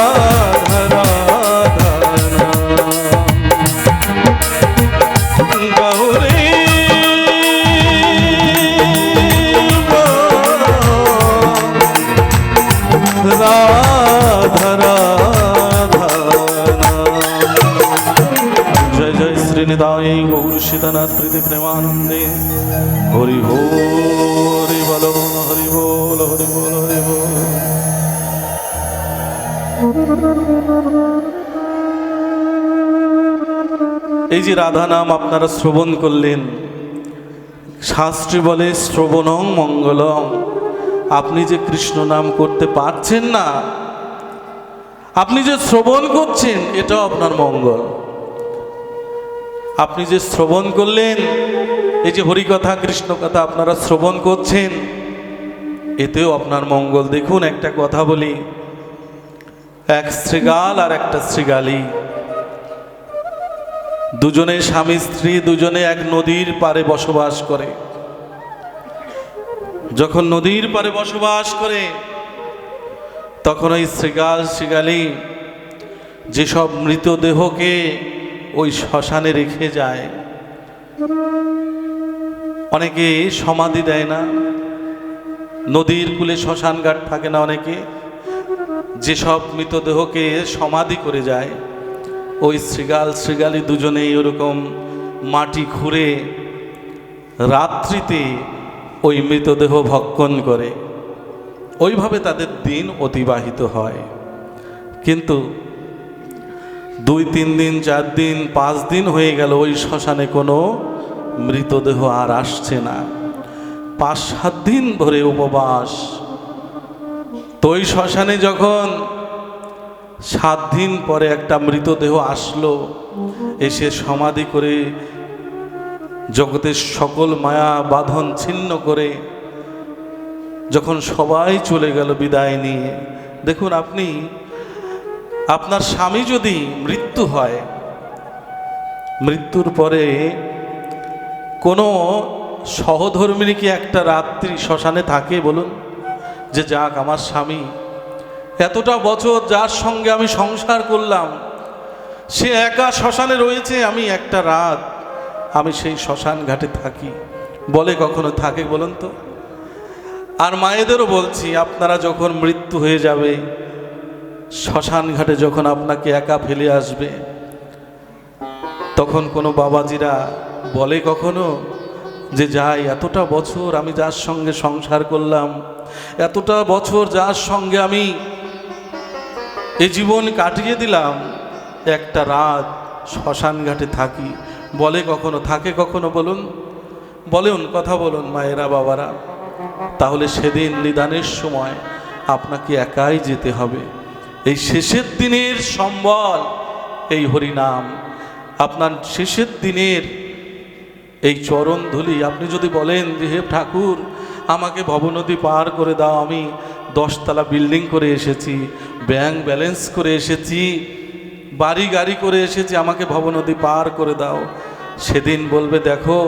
রাধা গৌরী রাধা রাধা জয় জয় শ্রীনিতাই গৌর সীতানাথ প্রীতি প্রেমানন্দে হরি হরি বল হরি বল হরি বল হরি বল। এই যে রাধা নাম আপনারা শ্রবণ করলেন, শাস্ত্রী বলে শ্রবণং মঙ্গলম। আপনি যে কৃষ্ণ নাম করতে পারছেন না, আপনি যে শ্রবণ করছেন, এটাও আপনার মঙ্গল। আপনি যে শ্রবণ করলেন, এই যে হরিকথা কৃষ্ণ কথা আপনারা শ্রবণ করছেন, এতেও আপনার মঙ্গল। দেখুন একটা কথা বলি, এক শৃগাল আর একটা শৃগালী, দুজনে স্বামী স্ত্রী, দুজনে এক নদীর পাড়ে বসবাস করে। যখন নদীর পাড়ে বসবাস করে, তখন ওই শৃগাল শৃগালী যেসব মৃতদেহকে ওই শ্মশানে রেখে যায়, অনেকে সমাধি দেয় না, নদীর কূলে শ্মশান ঘাট থাকে না, অনেকে যেসব মৃতদেহকে সমাধি করে যায়, ওই শৃগাল শৃগালী দুজনেই ওরকম মাটি খুঁড়ে রাত্রিতে ওই মৃতদেহ ভক্ষণ করে। ওইভাবে তাদের দিন অতিবাহিত হয়। কিন্তু 2-3 দিন 4 দিন 5 দিন হয়ে গেল, ওই শ্মশানে কোনো মৃতদেহ আর আসছে না। 5-7 দিন ধরে উপবাস। তো ওই শ্মশানে যখন 7 দিন পরে একটা মৃতদেহ আসলো, এসে সমাধি করে জগতের সকল মায়া বাঁধন ছিন্ন করে যখন সবাই চলে গেল বিদায় নিয়ে। দেখুন, আপনি আপনার স্বামী যদি মৃত্যু হয়, মৃত্যুর পরে কোনো সহধর্মিণী কি একটা রাত্রি শ্মশানে থাকে বলুন? যে যাক, আমার স্বামী এতটা বছর যার সঙ্গে আমি সংসার করলাম, সে একা শ্মশানে রয়েছে, আমি একটা রাত আমি সেই শ্মশান ঘাটে থাকি, বলে কখনো থাকে বলুন তো? আর মায়েদেরও বলছি, আপনারা যখন মৃত্যু হয়ে যাবে, শ্মশান ঘাটে যখন আপনাকে একা ফেলে আসবে, তখন কোনো বাবাজিরা বলে কখনো যে যাই, এতটা বছর আমি যার সঙ্গে সংসার করলাম, এতটা বছর যার সঙ্গে আমি এই জীবন কাটিয়ে দিলাম, একটা রাত শ্মশান ঘাটে থাকি, বলে কখনো থাকে কখনো বলুন? বলুন, কথা বলুন মায়েরা বাবারা। তাহলে সেদিন নিদানের সময় আপনাকে একাই যেতে হবে। এই শেষের দিনের সম্বল এই হরিনাম, আপনার শেষের দিনের এই চরণ ধুলি। আপনি যদি বলেন যে হে ঠাকুর, আমাকে ভবনদী পার করে দাও, আমি 10 তলা বিল্ডিং করে এসেছি, ব্যাংক ব্যালেন্স করে এসেছি, বাড়ি গাড়ি করে এসেছি, আমাকে ভবনদী পার করে দাও। সেদিন বলবে, দেখো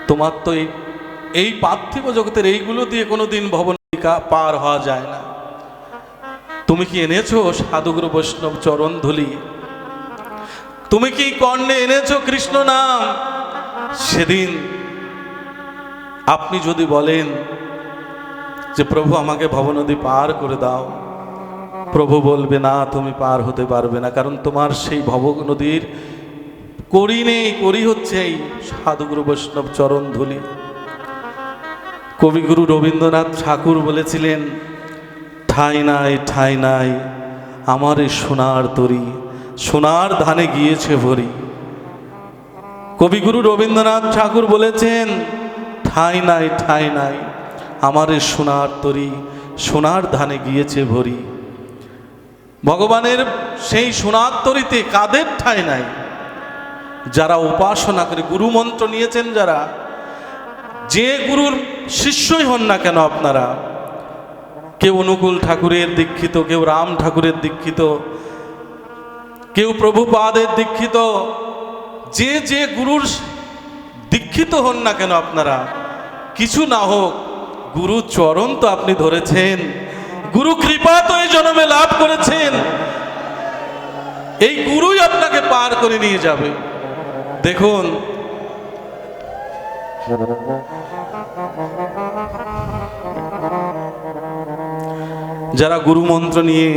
তোমার তো এই পার্থিব জগতের এইগুলো দিয়ে কোনো দিন ভবনদী পার হওয়া যায় না। তুমি কি এনেছো সাধুগুরু বৈষ্ণব চরণ ধুলি? তুমি কি কর্ণে এনেছো কৃষ্ণ নাম? সেদিন আপনি যদি বলেন যে প্রভু আমাকে ভবনদী পার করে দাও, প্রভু বলবে না, তুমি পার হতে পারবে না, কারণ তোমার সেই ভবনদীর করি নেই। করি হচ্ছে এই সাধুগুরু বৈষ্ণব চরণ ধুলি। কবিগুরু রবীন্দ্রনাথ ঠাকুর বলেছিলেন, ঠাই নাই ঠাই নাই আমার এই সোনার তরী, সোনার ধানে গিয়েছে ভরি। কবিগুরু রবীন্দ্রনাথ ঠাকুর বলেছেন, ঠাই নাই ঠাই নাই আমার এই সোনার তরী, সোনার ধানে গিয়েছে ভরি। ভগবানের সেই সোনার তরীতে কাদের ঠাই নাই? যারা উপাসনা করে, গুরু মন্ত্র নিয়েছেন যারা, যে গুরুর শিষ্যই হন না কেন আপনারা, কেউ অনুকূল ঠাকুরের দীক্ষিত, কেউ রাম ঠাকুরের দীক্ষিত, কেউ প্রভুপাদের দীক্ষিত, যে যে গুরুর দীক্ষিত হন না কেন আপনারা, কিছু না হোক, গুরু চরণ তো আপনি ধরেছেন, গুরু কৃপা তো এই জন্মে লাভ করেছেন, এই গুরুই আপনাকে পার করে নিয়ে যাবে। দেখুন, যারা গুরু মন্ত্র নিয়ে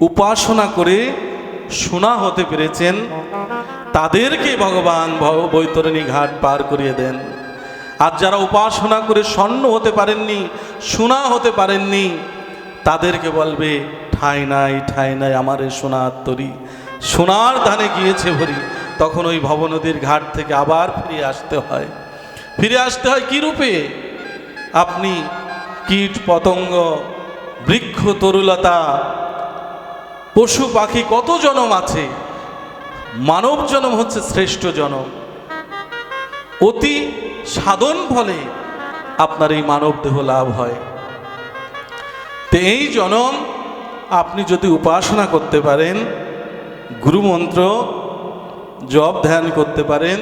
উপাসনা করে শোনা হতে পেরেছেন, তাদেরকে ভগবান বৈতরণী ঘাট পার করিয়ে দেন। আর যারা উপাসনা করে স্বর্ণ হতে পারেননি, শোনা হতে পারেননি, তাদেরকে বলবে ঠাঁই নাই আমার এ সোনার তরী, সোনার ধানে গিয়েছে ভরি। তখন ওই ভবনদীর ঘাট থেকে আবার ফিরে আসতে হয়। ফিরে আসতে হয় কি রূপে? আপনি কীট পতঙ্গ, বৃক্ষ তরুলতা, পশু পাখি কত জনম আছে, মানব জনম হচ্ছে শ্রেষ্ঠ জনম। অতি সাধন ফলে আপনার এই মানব দেহ লাভ হয়। তো এই জনম আপনি যদি উপাসনা করতে পারেন, গুরু মন্ত্র জপ ধ্যান করতে পারেন,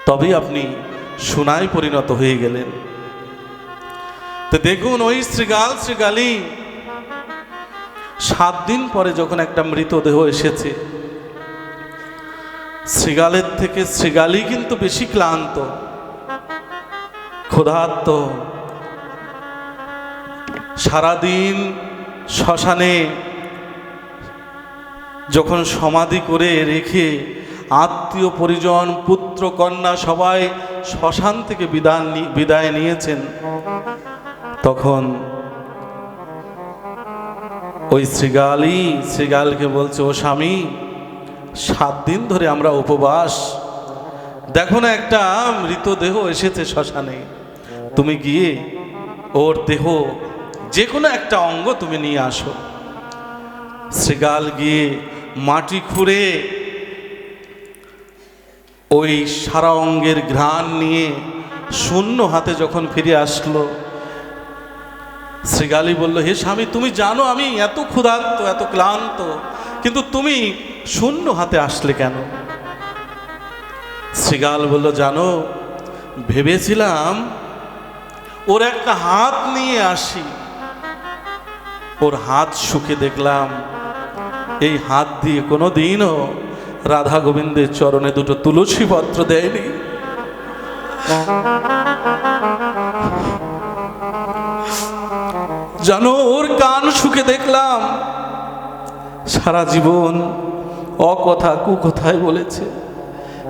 তবেই আপনি সোনায় পরিণত হয়ে গেলেন। তো দেখুন, ওই শ্রীগালী 7 দিন পরে যখন একটা মৃতদেহ এসেছে, শ্রীগালের থেকে শ্রীগালী কিন্তু বেশি ক্লান্ত, ক্ষুধার্ত। সারাদিন শ্মশানে যখন সমাধি করে রেখে আত্মীয় পরিজন, পুত্র কন্যা সবাই শ্মশান থেকে বিদায় নিয়েছেন, তখন ওই শ্রীগালকে বলছে, ও স্বামী, 7 দিন ধরে আমরা উপবাস, দেখো না একটা মৃতদেহ এসেছে শ্মশানে, তুমি গিয়ে ওর দেহ যে কোনো একটা অঙ্গ তুমি নিয়ে আসো। শ্রীগাল গিয়ে মাটি খুঁড়ে ওই সারা অঙ্গের ঘ্রাণ নিয়ে শূন্য হাতে যখন ফিরে আসলো, শ্রীগালী বলল, হে স্বামী, তুমি জানো আমি এত ক্ষুধার্ত, এত ক্লান্ত, কিন্তু তুমি শূন্য হাতে আসলে কেন? শ্রীগাল বলল, জানো, ভেবেছিলাম ওর একটা হাত নিয়ে আসি, ওর হাত শুকে দেখলাম এই হাত দিয়ে কোনো দিনও রাধা গোবিন্দের চরণে 2টো তুলসী পত্র দেয়নি। জানো, ওর কান শুকে দেখলাম সারা জীবন অকথা কুকথায় বলেছে,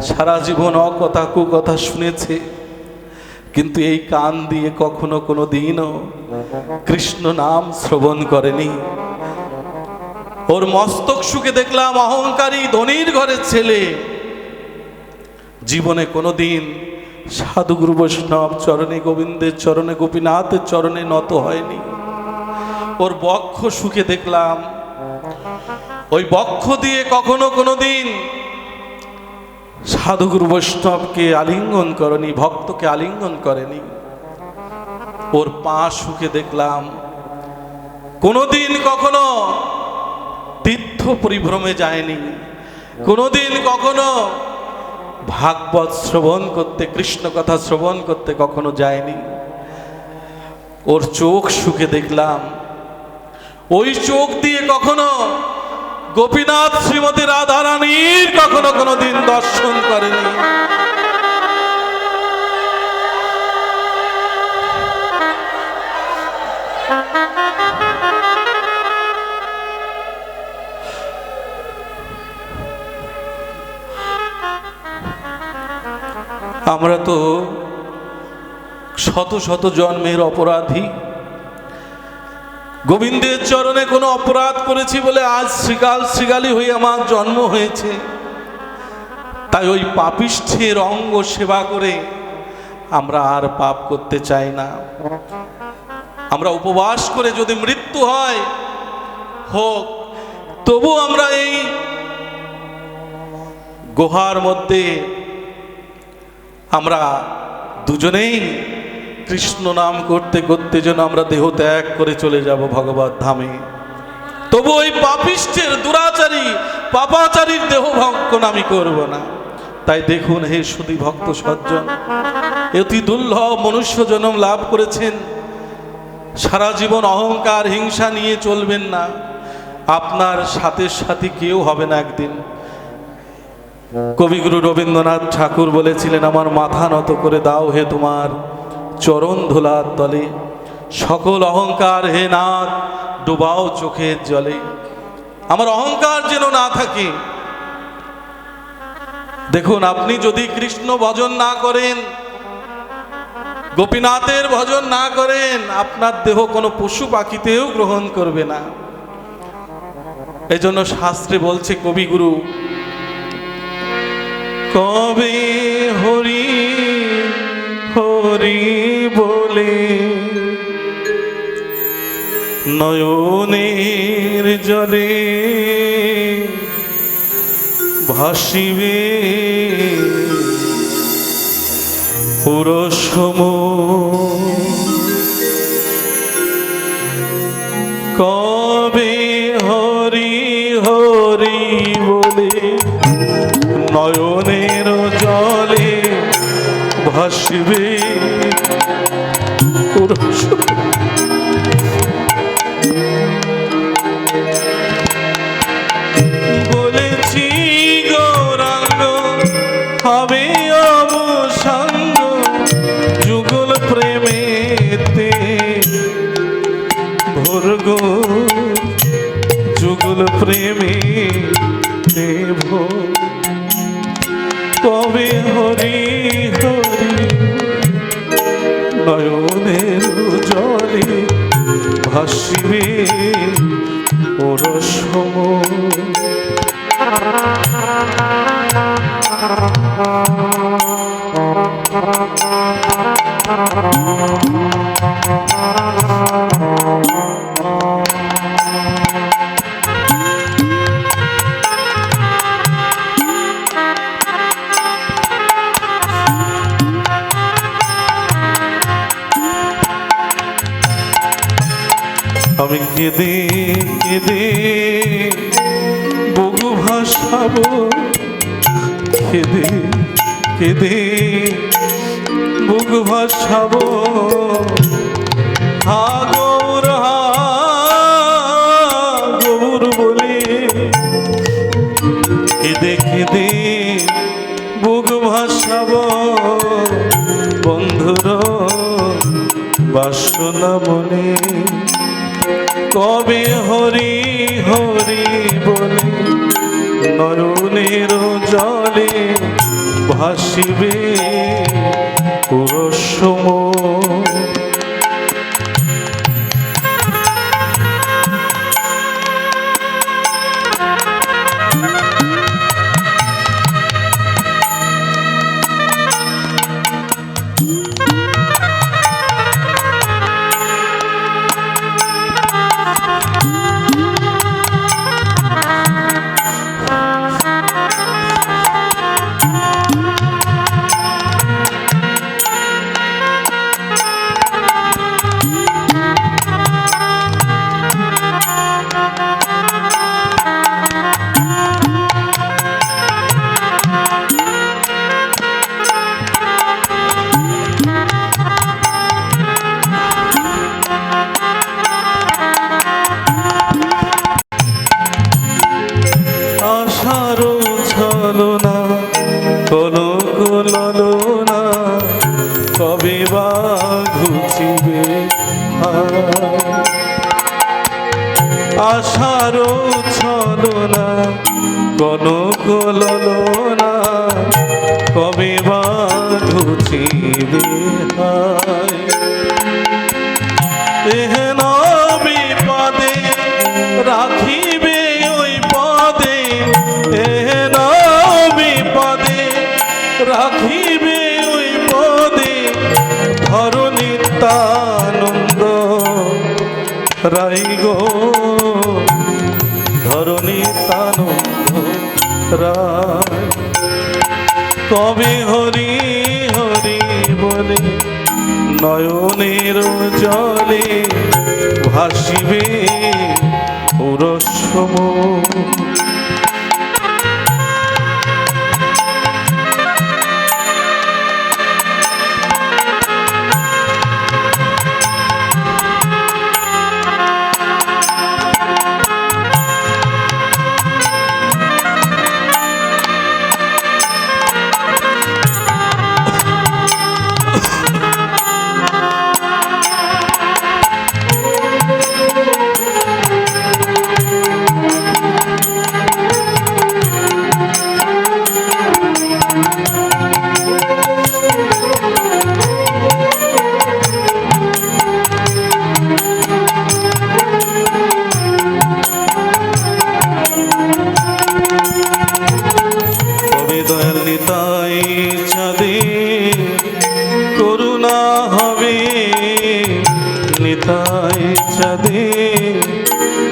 সারা জীবন অকথা কুকথা শুনেছে, কিন্তু এই কান দিয়ে কখনো কোনো দিনও কৃষ্ণ নাম শ্রবণ করেনি। ওর মস্তক শুকে দেখলাম অহংকারী ধনীর ঘরের ছেলে, জীবনে কোনো দিন সাধু গুরু বৈষ্ণব চরণে, গোবিন্দের চরণে, গোপীনাথের চরণে নত হয়নি। ওর বক্ষ শুকে দেখলাম, ওই বক্ষ দিয়ে কখনো কোনো দিন সাধু গুরু বৈষ্ণবকে আলিঙ্গন করেনি, ভক্তকে আলিঙ্গন করেনি। ওর পা শুকে দেখলাম কোনোদিন কখনো তীর্থ পরিভ্রমে যায়নি, কোনোদিন কখনো ভাগবত শ্রবণ করতে, কৃষ্ণ কথা শ্রবণ করতে কখনো যায়নি। ওর চোখ শুকে দেখলাম, ওই চোখ দিয়ে কখনো গোপীনাথ শ্রীমতী রাধারানীর কখনো কোনোদিন দর্শন করেনি। আমরা তো শত শত জন্মের অপরাধী, গোবিন্দের চরণে কোনো অপরাধ করেছি বলে আজ শ্রীগালী হয়ে আমার জন্ম হয়েছে। তাই ওই পাপিষ্ঠের অঙ্গ সেবা করে আমরা আর পাপ করতে চাই না। আমরা উপবাস করে যদি মৃত্যু হয় হোক, তবু আমরা এই গুহার মধ্যে আমরা দুজনেই কৃষ্ণ নাম করতে করতে যেন আমরা দেহ ত্যাগ করে চলে যাব ভগবত ধামে। তবু ওই পাপিষ্ঠের, দুরাচারী, পাপাচারীর দেহ ভক্ষণ আমি করব না। তাই দেখুন হে সুধী ভক্ত সজ্জন, অতি দুর্লভ মনুষ্য জন্ম লাভ করেছেন, সারা জীবন অহংকার হিংসা নিয়ে চলবেন না, আপনার সাথে সাথে কেউ হবে না একদিন। কবিগুরু রবীন্দ্রনাথ ঠাকুর বলেছিলেন, আমার মাথা নত করে দাও হে তোমার চরণ ধুলার তলে, সকল অহংকার হে নাথ ডুবাও চোখের জলে। আমার অহংকার যেন না থাকে। দেখুন, আপনি যদি কৃষ্ণ ভজন না করেন, গোপীনাথের ভজন না করেন, আপনার দেহ কোনো পশু পাখিতেও গ্রহণ করবে না। এই জন্য শাস্ত্রে বলছে কবিগুরু, কবে হরি হরি বলে নয়নের জলে ভাসিবে পুরসম, কবে হরি হরি বলে নয়নের জলে ভাসিবে পুরসম। বলেছি গৌরাঙ্গ হবে অবসাঙ্গ যুগল প্রেমেতে ভর্গ, যুগল প্রেমেতে ভোর। কবে হরি হরি নয়নের জলে ভাসিবে পুরসম। আমি কেঁদে কেঁদে বুক ভাসাবো, কেঁদে কেঁদে বুক ভাসাবো, হা গৌর হা গৌর বলে কেঁদে কেঁদে বুক ভাসাবো, বন্ধুর বাসনা মনে। কবে হরি হরি বলে নয়নের জলে ভাসিবে পুরসম। কবে বা ঘুচিবে আশার ছলনা, কনক ললনা, কবে বা ঘুচিবে এহেন বিপদে রাখিবে ওই পদে, এহেন বিপদে রাখিবে ওই পদে, ধরণী তানন্দ রাই গো, ধরণী তানন্দ রায়। কবে হরি হরি বলে নয়নের জলে ভাসিবে পুরসম।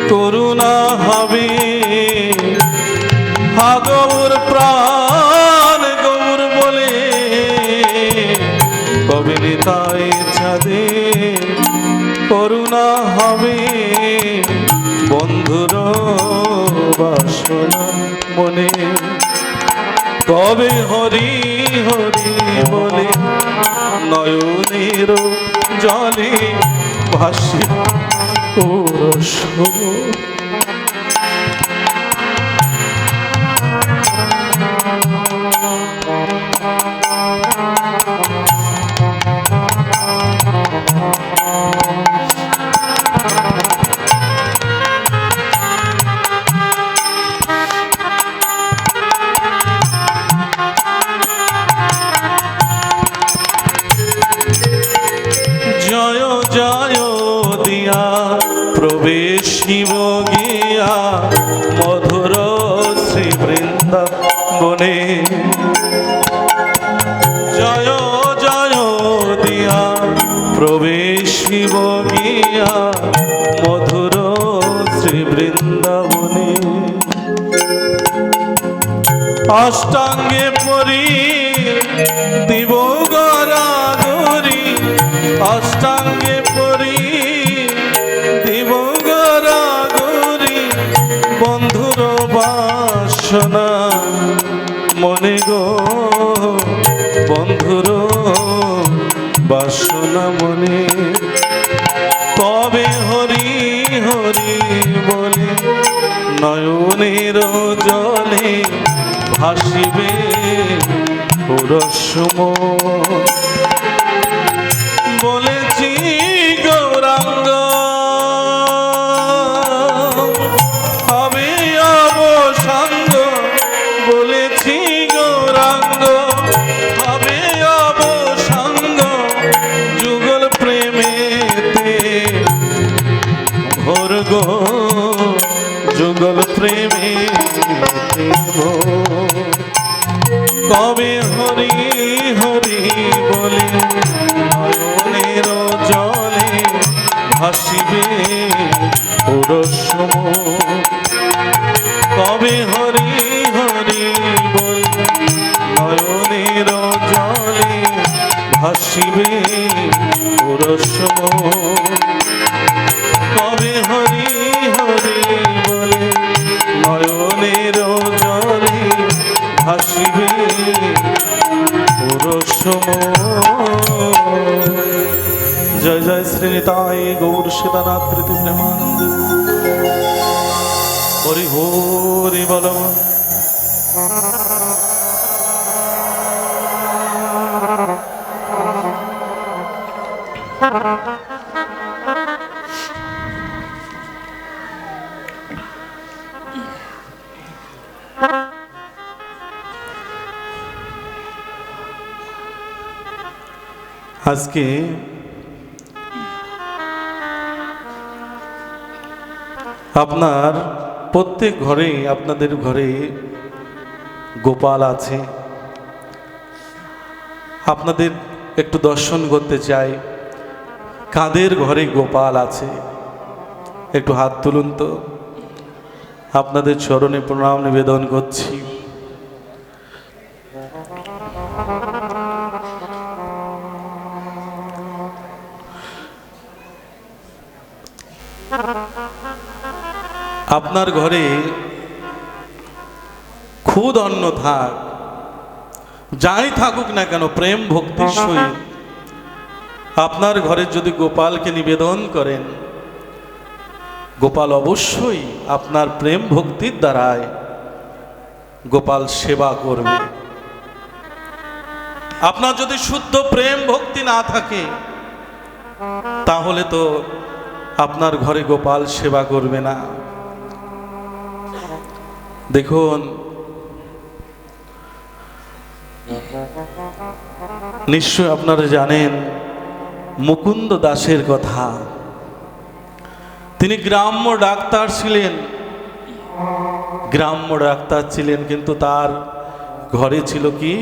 করুণা হবে হা গৌর প্রাণ গৌর বলে কবে নিতাই চাঁদে করুণা হবে বন্ধুর বাসনা মনে কবে হরি হরি বলে নয়নের জলে ভাসি পুরুষ জয় জয় দিয়া প্রবেশিব গিয়া মধুর শ্রী বৃন্দাবনে জয় জয় দিয়া প্রবেশিব গিয়া মধুর শ্রী বৃন্দাবনে অষ্টাঙ্গে পরি দিব গরাগরি অষ্টাঙ্গে পরি দিব গরাগরি বন্ধুর বাসনা মনে গো বন্ধুর বাসনা মনে কবে হরি হরি বলে নয়নের জলে ভাসিবে পুরস্ম বলেছি গৌরাঙ্গ হবে অবসাঙ্গ বলেছি গৌরাঙ্গ হবে অবসাঙ্গ যুগল প্রেমেতে ভোর গো যুগল প্রেমে কবে হরি হরি বলে নয়নের জলে ভাসিবে পুরস্ম কবে হরি হরি বলে নয়নের জলে ভাসিবে পুরস্ম কবে হরি হরি বলে নয়নের জলে ভাসিবে পুরস্ম জয় জয় শ্রী নিতাই গৌর সীতানাথ প্রীতি প্রেমানন্দ হরি হরি বল আজকে আপনার প্রত্যেক ঘরে আপনাদের ঘরে গোপাল আছে আপনাদের একটু দর্শন করতে চাই কাদের ঘরে গোপাল আছে একটু হাত তুলুন তো আপনাদের চরণে প্রণাম নিবেদন করছি আপনার ঘরে খুদ অন্ন থাক যাই থাকুক না কেন প্রেম ভক্তির সহিত আপনার ঘরে যদি গোপালকে নিবেদন করেন গোপাল অবশ্যই আপনার প্রেম ভক্তির দ্বারায় গোপাল সেবা করবে আপনার যদি শুদ্ধ প্রেম ভক্তি না থাকে তাহলে তো আপনার ঘরে গোপাল সেবা করবে না দেখুন নিশ্চয় আপনারা জানেন মুকুন্দ দাসের কথা তিনি গ্রাম্য ডাক্তার ছিলেন কিন্তু তার ঘরে ছিল কি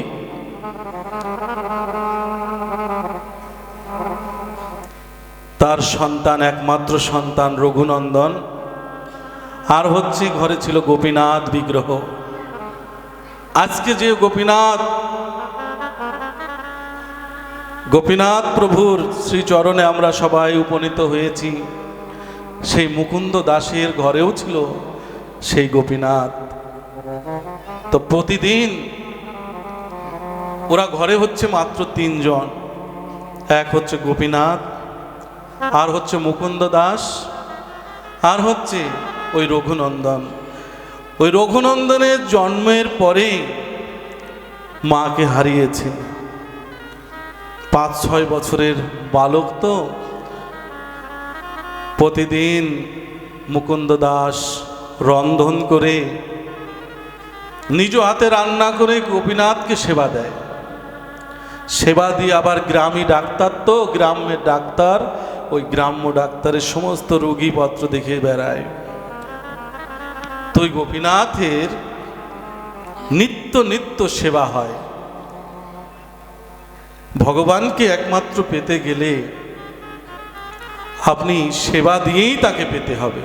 তার সন্তান একমাত্র সন্তান রঘুনন্দন আর হচ্ছে ঘরে ছিল গোপীনাথ বিগ্রহ। আজকে যে গোপীনাথ প্রভুর শ্রীচরণে আমরা সবাই উপনীত হয়েছি, সেই মুকুন্দ দাসের ঘরেও ছিল সেই গোপীনাথ। তো প্রতিদিন ওরা ঘরে হচ্ছে মাত্র 3 জন, এক হচ্ছে গোপীনাথ, আর হচ্ছে মুকুন্দ দাস, আর হচ্ছে ওই রঘুনন্দন। ওই রঘুনন্দনের জন্মের পরে মাকে হারিয়েছে। 5-6 বছরের বালক তো। প্রতিদিন মুকুন্দ দাস রন্ধন করে নিজ হাতে রান্না করে গোপীনাথকে সেবা দেয়। সেবা দিয়ে আবার গ্রামী ডাক্তার, তো গ্রামের ডাক্তার, ওই গ্রাম্য ডাক্তারের সমস্ত রোগীপত্র দেখে বেড়ায়। তো ওই গোপীনাথের নিত্য নিত্য সেবা হয়। ভগবানকে একমাত্র পেতে গেলে আপনি সেবা দিয়েই তাকে পেতে হবে।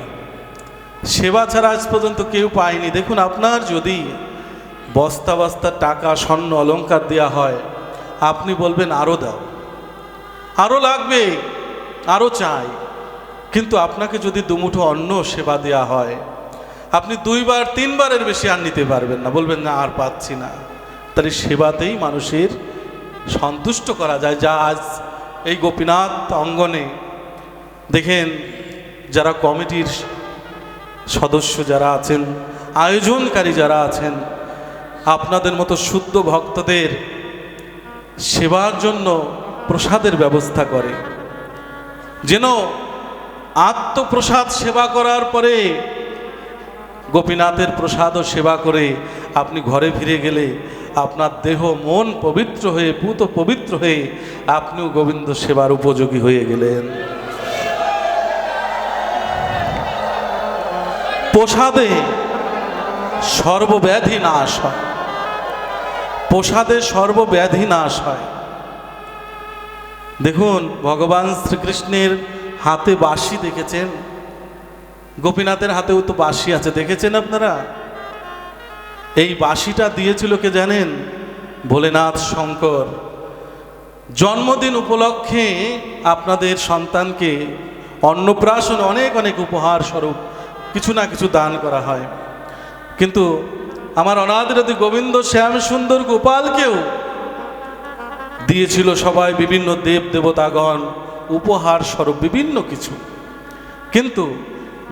সেবা ছাড়া আজ পর্যন্ত কেউ পায়নি। দেখুন, আপনার যদি বস্তা বস্তা টাকা স্বর্ণ অলংকার দেওয়া হয়, আপনি বলবেন আরো দাও, আরো লাগবে, আরো চাই। কিন্তু আপনাকে যদি দুমুঠো অন্ন সেবা দেওয়া হয়, আপনি 2বার 3বারের বেশি আর নিতে পারবেন না, বলবেন না আর পাচ্ছি না। তাহলে সেবাতেই মানুষের সন্তুষ্ট করা যায়। যা আজ এই গোপীনাথ অঙ্গনে দেখেন, যারা কমিটির সদস্য যারা আছেন, আয়োজনকারী যারা আছেন, আপনাদের মতো শুদ্ধ ভক্তদের সেবার জন্য প্রসাদের ব্যবস্থা করে, যেন আত্মপ্রসাদ সেবা করার পরে গোপীনাথের প্রসাদও সেবা করে আপনি ঘরে ফিরে গেলে আপনার দেহ মন পবিত্র হয়ে, পুত পবিত্র হয়ে আপনিও গোবিন্দ সেবার উপযোগী হয়ে গেলেন। প্রসাদে সর্বব্যাধি নাশ হয়, প্রসাদে সর্বব্যাধি নাশ হয়। দেখুন, ভগবান শ্রীকৃষ্ণের হাতে বাঁশি দেখেছেন, গোপীনাথের হাতেও তো বাঁশি আছে, দেখেছেন আপনারা? এই বাঁশিটা দিয়েছিল কে জানেন? ভোলেনাথ শঙ্কর। জন্মদিন উপলক্ষে আপনাদের সন্তানকে অন্নপ্রাশন অনেক অনেক উপহার স্বরূপ কিছু না কিছু দান করা হয়, কিন্তু আমার অনাদিরাদি গোবিন্দ শ্যাম সুন্দর গোপালকেও দিয়েছিল সবাই বিভিন্ন দেব দেবতাগণ উপহার স্বরূপ বিভিন্ন কিছু। কিন্তু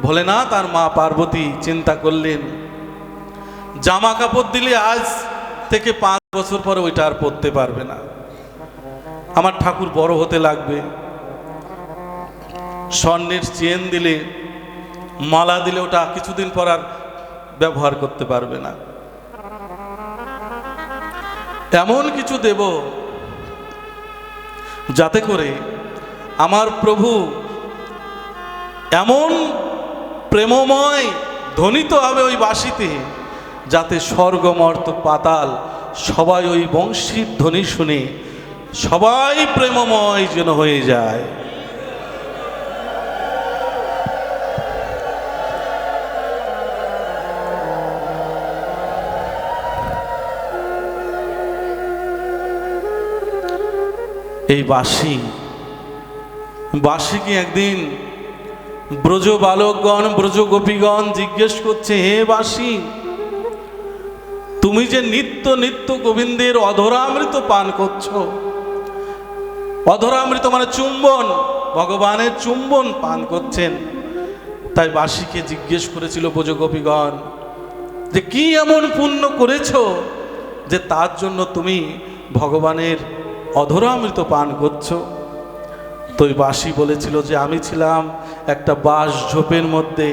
ভোলেনাথ আর মা পার্বতী চিন্তা করলেন, জামা কাপড় দিলে আজ থেকে 5 বছর পরে ওইটা আর পরতে পারবে না, আমার ঠাকুর বড় হতে লাগবে। স্বর্ণের চেন দিলে, মালা দিলে ওটা কিছুদিন পর আর ব্যবহার করতে পারবে না। এমন কিছু দেব যাতে করে আমার প্রভু এমন প্রেমময় ধ্বনিত হবে ওই বাঁশিতে, যাতে স্বর্গ মর্ত পাতাল সবাই ওই বংশীর ধ্বনি শুনে সবাই প্রেমময় যেন হয়ে যায়। এই বাঁশিকে একদিন ব্রজ বালকগণ, ব্রজ গোপীগণ জিজ্ঞেস করছে, হে বাঁশি, তুমি যে নিত্য নিত্য গোবিন্দের অধরামৃত পান করছো, অধরামৃত মানে চুম্বন, ভগবানের চুম্বন পান করছেন। তাই বাঁশিকে জিজ্ঞেস করেছিল ব্রজ গোপীগণ যে কি এমন পুণ্য করেছো যে তার জন্য তুমি ভগবানের অধরামৃত পান করছো? তো ওই বাঁশি বলেছিল যে আমি ছিলাম একটা বাঁশ ঝোপের মধ্যে,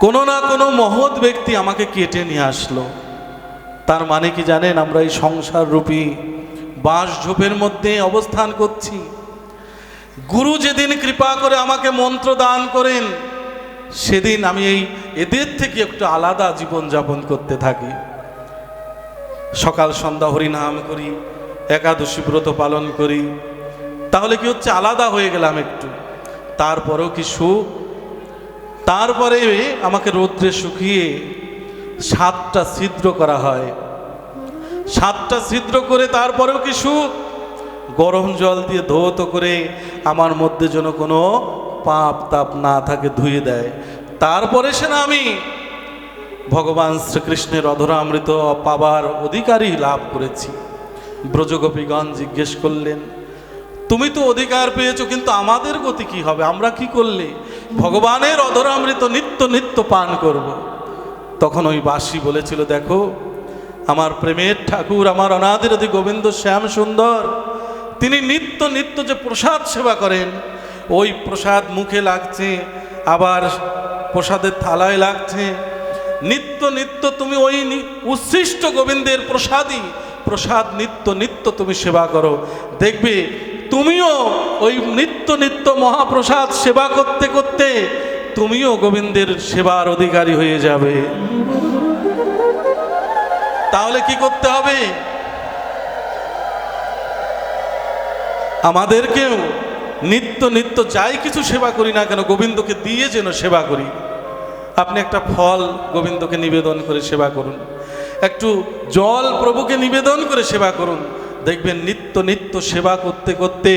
কোনো না কোনো মহৎ ব্যক্তি আমাকে কেটে নিয়ে আসলো। তার মানে কি জানেন? আমরা এই সংসার রূপী বাঁশ ঝোপের মধ্যে অবস্থান করছি। গুরু যেদিন কৃপা করে আমাকে মন্ত্র দান করেন, সেদিন আমি এদের থেকে একটু আলাদা জীবন যাপন করতে থাকি। সকাল সন্ধ্যা হরিনাম করি, একাদশী ব্রত পালন করি, তাহলে কি হচ্ছে? আলাদা হয়ে গেলাম একটু। তারপরেও কি সুখ? তারপরে আমাকে রৌদ্রে শুকিয়ে 7টা ছিদ্র করা হয়। 7টা ছিদ্র করে তারপরেও কিছু গরম জল দিয়ে ধৌত করে আমার মধ্যে যেন কোনো পাপ তাপ না থাকে ধুয়ে দেয়। তারপরে সে না আমি ভগবান শ্রীকৃষ্ণের অধরামৃত পাবার অধিকারী লাভ করেছি। ব্রজগোপীগণ জিজ্ঞেস করলেন, তুমি তো অধিকার পেয়েছো, কিন্তু আমাদের গতি কি হবে? আমরা কি করলে ভগবানের অধরামৃত নিত্য নিত্য পান করব? তখন ওই বাসী বলেছিল, দেখো আমার প্রেমের ঠাকুর, আমার অনাদিরতি গোবিন্দ শ্যাম সুন্দর, তিনি নিত্য নিত্য যে প্রসাদ সেবা করেন, ওই প্রসাদ মুখে লাগছে, আবার প্রসাদের থালায় লাগছে, নিত্য নিত্য তুমি ওই উচ্ছিষ্ট গোবিন্দের প্রসাদ নিত্য নিত্য তুমি সেবা করো, দেখবে তুমিও ওই নিত্য নিত্য মহাপ্রসাদ সেবা করতে করতে তুমিও গোবিন্দের সেবার অধিকারী হয়ে যাবে। তাহলে কি করতে হবে? আমাদেরকেও নিত্য নিত্য যাই কিছু সেবা করি না কেন, গোবিন্দকে দিয়ে যেন সেবা করি। আপনি একটা ফল গোবিন্দকে নিবেদন করে সেবা করুন, একটু জল প্রভুকে নিবেদন করে সেবা করুন, দেখবেন নিত্য নিত্য সেবা করতে করতে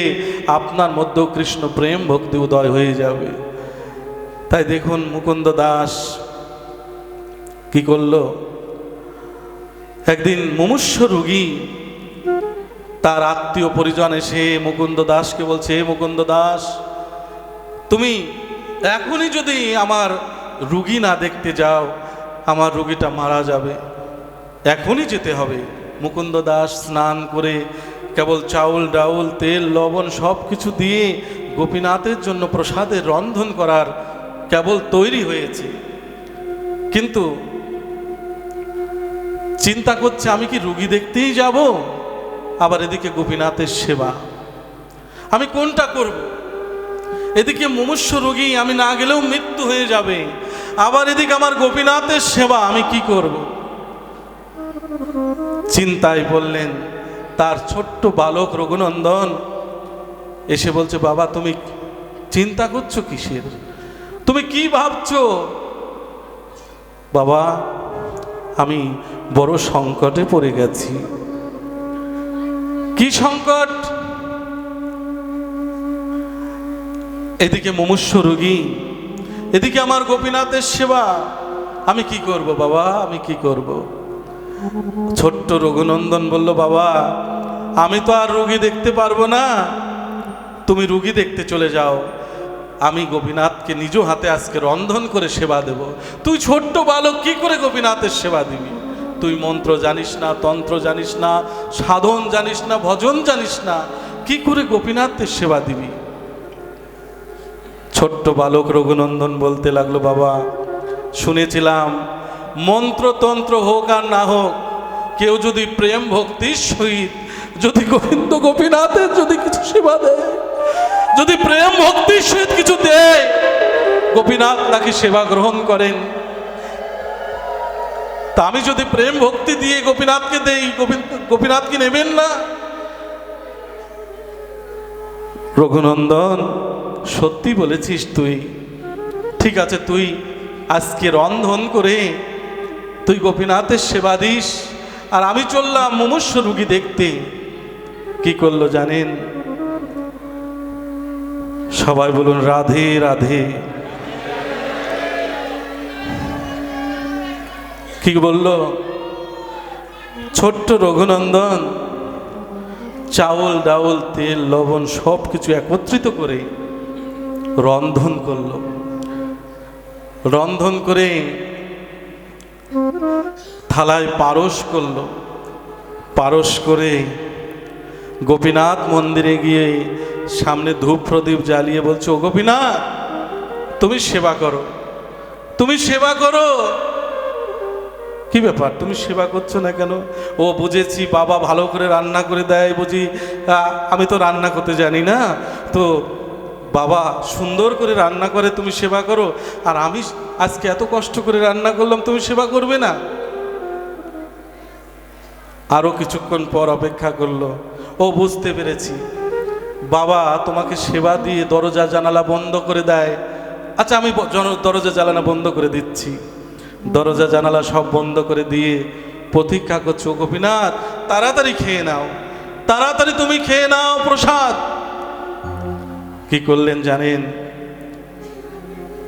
আপনার মধ্যেও কৃষ্ণ প্রেম ভক্তি উদয় হয়ে যাবে। তাই দেখুন মুকুন্দ দাস কি করলো, একদিন মুমূর্ষু রোগী, তার আত্মীয় পরিজন এসে মুকুন্দ দাসকে বলছে, হে মুকুন্দ দাস, তুমি এখনই যদি আমার রুগী না দেখতে যাও, আমার রুগীটা মারা যাবে, এখনই যেতে হবে। মুকুন্দ দাস স্নান করে কেবল চাউল ডাউল তেল লবণ সব কিছু দিয়ে গোপীনাথের জন্য প্রসাদের রন্ধন করার কেবল তৈরি হয়েছে, কিন্তু চিন্তা করছে আমি কি রুগী দেখতেই যাব, আবার এদিকে গোপীনাথের সেবা, আমি কোনটা করব? এদিকে মুমূর্ষু রোগী, আমি না গেলেও মৃত্যু হয়ে যাবে, আবার এদিকে আমার গোপীনাথের সেবা, আমি কি করব? চিন্তায় বললেন। তার ছোট্ট বালক রঘুনন্দন এসে বলছে, বাবা তুমি চিন্তা করছো কিসের? তুমি কি ভাবছো? বাবা আমি বড় সংকটে পড়ে গেছি। কি সংকট? এদিকে মুমূর্ষু রোগী, এদিকে আমার গোপীনাথের সেবা, আমি কি করব বাবা, আমি কি করব? ছোট্ট রঘুনন্দন বলল, বাবা আমি তো আর রোগী দেখতে পারবো না, তুমি রোগী দেখতে চলে যাও, আমি গোপীনাথকে নিজ হাতে আজকে রন্ধন করে সেবা দেব। তুই ছোট্ট বালক, কি করে গোপীনাথের সেবা দিবি? তুই মন্ত্র জানিস না, তন্ত্র জানিস না, সাধন জানিস না, ভজন জানিস না, কি করে গোপীনাথের সেবা দিবি? ছোট্ট বালক রঘুনন্দন বলতে লাগলো, বাবা শুনেছিলাম মন্ত্রতন্ত্র হোক আর না হোক, কেউ যদি প্রেম ভক্তির সহিত যদি গোবিন্দ গোপীনাথের যদি কিছু সেবা দেয়, যদি প্রেম ভক্তির সহিত কিছু দেয়, গোপীনাথ নাকি সেবা গ্রহণ করেন। তা আমি যদি প্রেম ভক্তি দিয়ে গোপীনাথকে দেই, গোপীনাথ কি নেবেন না? রঘুনন্দন সত্যি বলেছিস তুই, ঠিক আছে, তুই আজকে রন্ধন করে তুই গোপীনাথের সেবা দিস, আর আমি চললাম মুমূর্ষু রোগী দেখতে। কি করলো জানেন? সবাই বলুন রাধে রাধে। কি বলল? ছোট্ট রঘুনন্দন চাউল ডাউল তেল লবণ সব কিছু একত্রিত করে রন্ধন করলো। রন্ধন করে থালায় পারস করলো, পারস করে গোপীনাথ মন্দিরে গিয়ে সামনে ধূপ প্রদীপ জ্বালিয়ে বলছে, ও গোপীনাথ তুমি সেবা করো, তুমি সেবা করো। কি ব্যাপার, তুমি সেবা করছো না কেন? ও বুঝেছি, বাবা ভালো করে রান্না করে দেয় বুঝি, আমি তো রান্না করতে জানি না, তো বাবা সুন্দর করে রান্না করে তুমি সেবা করো, আর আমি আজকে এত কষ্ট করে রান্না করলাম, তুমি সেবা করবে না? আরো কিছুক্ষণ পর অপেক্ষা করলো, ও বুঝতে পেরেছি, বাবা তোমাকে সেবা দিয়ে দরজা জানালা বন্ধ করে দেয়, আচ্ছা আমি দরজা জানালা বন্ধ করে দিচ্ছি। দরজা জানালা সব বন্ধ করে দিয়ে প্রতীক্ষা করছো, গোপীনাথ তাড়াতাড়ি খেয়ে নাও, তাড়াতাড়ি তুমি খেয়ে নাও প্রসাদ। কি করলেন জানেন?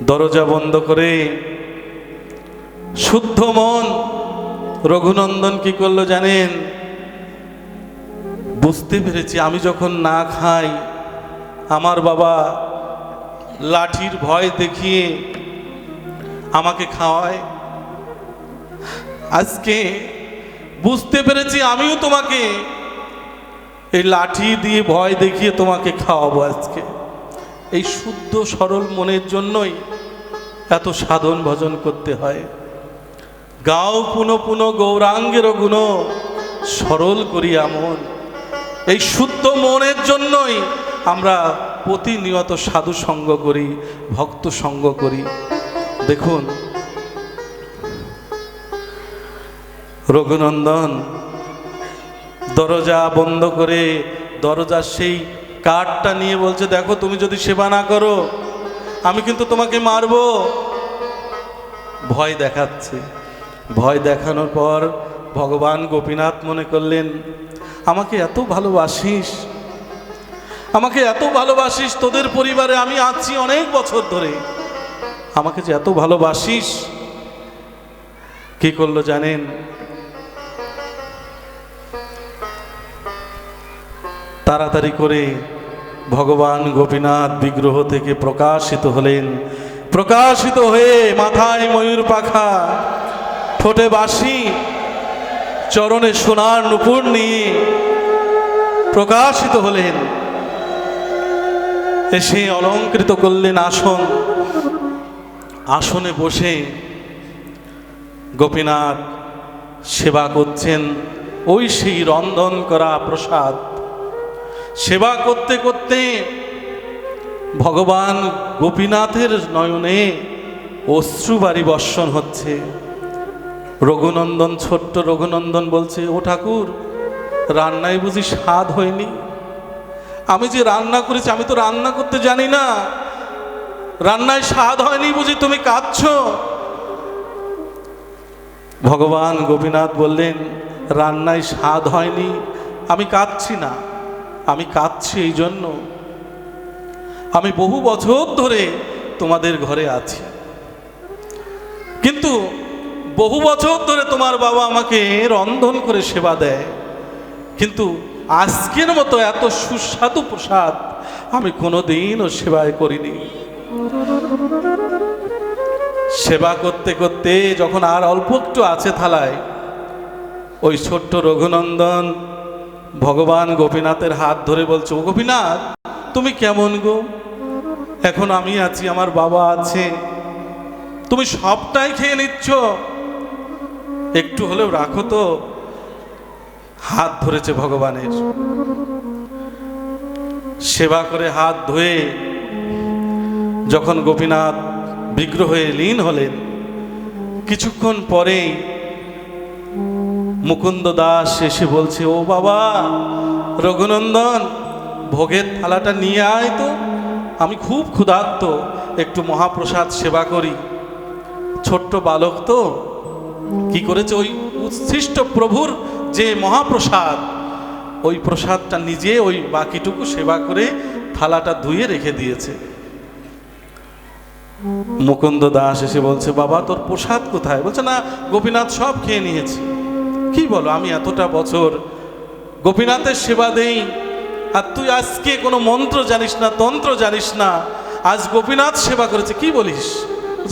দরজা বন্ধ করে শুদ্ধ মন রঘুনন্দন কি করলো জানেন? বুঝতে পেরেছি আমি যখন না খাই আমার বাবা লাঠির ভয় দেখিয়ে আমাকে খাওয়ায়। আজকে বুঝতে পেরেছি আমিও তোমাকে এই লাঠি দিয়ে ভয় দেখিয়ে তোমাকে খাওয়াবো আজকে। এই শুদ্ধ সরল মনের জন্যই এত সাধন ভজন করতে হয়। গাও পুনঃ পুনঃ গৌরাঙ্গের গুণ সরল করিয়া মন। এই শুদ্ধ মনের জন্যই আমরা প্রতিনিয়ত সাধু সঙ্গ করি, ভক্ত সঙ্গ করি। দেখুন রঘুনন্দন দরজা বন্ধ করে দরজার সেই কাঠটা নিয়ে বলছে, দেখো তুমি যদি সেবা না করো আমি কিন্তু তোমাকে মারবো। ভয় দেখাচ্ছে। ভয় দেখানোর পর ভগবান গোপীনাথ মনে করলেন আমাকে এত ভালোবাসিস, আমাকে এত ভালোবাসিস, তোদের পরিবারে আমি আছি অনেক বছর ধরে, আমাকে যে এত ভালোবাসিস। কি করলো জানেন? তাড়াতাড়ি করে ভগবান গোপীনাথ বিগ্রহ থেকে প্রকাশিত হলেন। প্রকাশিত হয়ে মাথায় ময়ূর পাখা, ঠোঁটে বাঁশি, চরণে সোনার নুপুর নিয়ে প্রকাশিত হলেন। এসে অলঙ্কৃত করলেন আসন। আসনে বসে গোপীনাথ সেবা করছেন ওই সেই রন্ধন করা প্রসাদ। সেবা করতে করতে ভগবান গোপীনাথের নয়নে অশ্রুবারি বর্ষণ হচ্ছে। রঘুনন্দন, ছোট্ট রঘুনন্দন বলছে, ও ঠাকুর রান্নায় বুঝি স্বাদ হয়নি? আমি যে রান্না করেছি, আমি তো রান্না করতে জানি না, রান্নায় স্বাদ হয়নি বুঝি তুমি কাঁদছো? ভগবান গোপীনাথ বললেন, রান্নায় স্বাদ হয়নি, আমি কাঁদছি না, আমি কাঁদছি এই জন্য আমি বহু বছর ধরে তোমাদের ঘরে আছি, কিন্তু বহু বছর ধরে তোমার বাবা আমাকে রন্ধন করে সেবা দেয়, কিন্তু আজকের মতো এত সুস্বাদু প্রসাদ আমি কোনোদিনও সেবায় করিনি। সেবা করতে করতে যখন আর অল্প একটু আছে থালায়, ওই ছোট্ট রঘুনন্দন ভগবান গোপীনাথের হাত ধরে বলছে, ও গোপীনাথ তুমি কেমন গো? এখন আমি আছি, আমার বাবা আছে, তুমি সবটাই খেয়ে নিচ্ছ, একটু হলেও রাখো তো। হাত ধরেছে ভগবানের। সেবা করে হাত ধুয়ে যখন গোপীনাথ বিগ্রহে লীন হলেন, কিছুক্ষণ পরেই মুকুন্দ দাস এসে বলছে, ও বাবা রঘুনন্দন ভোগের থালাটা নিয়ে আয় তো, আমি খুব ক্ষুধার্ত, একটু মহাপ্রসাদ সেবা করি। ছোট্ট বালক তো কি করেছে, ওই উচ্ছিষ্ট প্রভুর যে মহাপ্রসাদ, ওই প্রসাদটা নিজে ওই বাকিটুকু সেবা করে থালাটা ধুয়ে রেখে দিয়েছে। মুকুন্দ দাস এসে বলছে, বাবা তোর প্রসাদ কোথায়? বলছে, না গোপীনাথ সব খেয়ে নিয়েছে। কি বলো, আমি এতটা বছর গোপীনাথের সেবা দেই, আর তুই আজকে কোনো মন্ত্র জানিস না, তন্ত্র জানিস না, আজ গোপীনাথ সেবা করেছে, কি বলিস?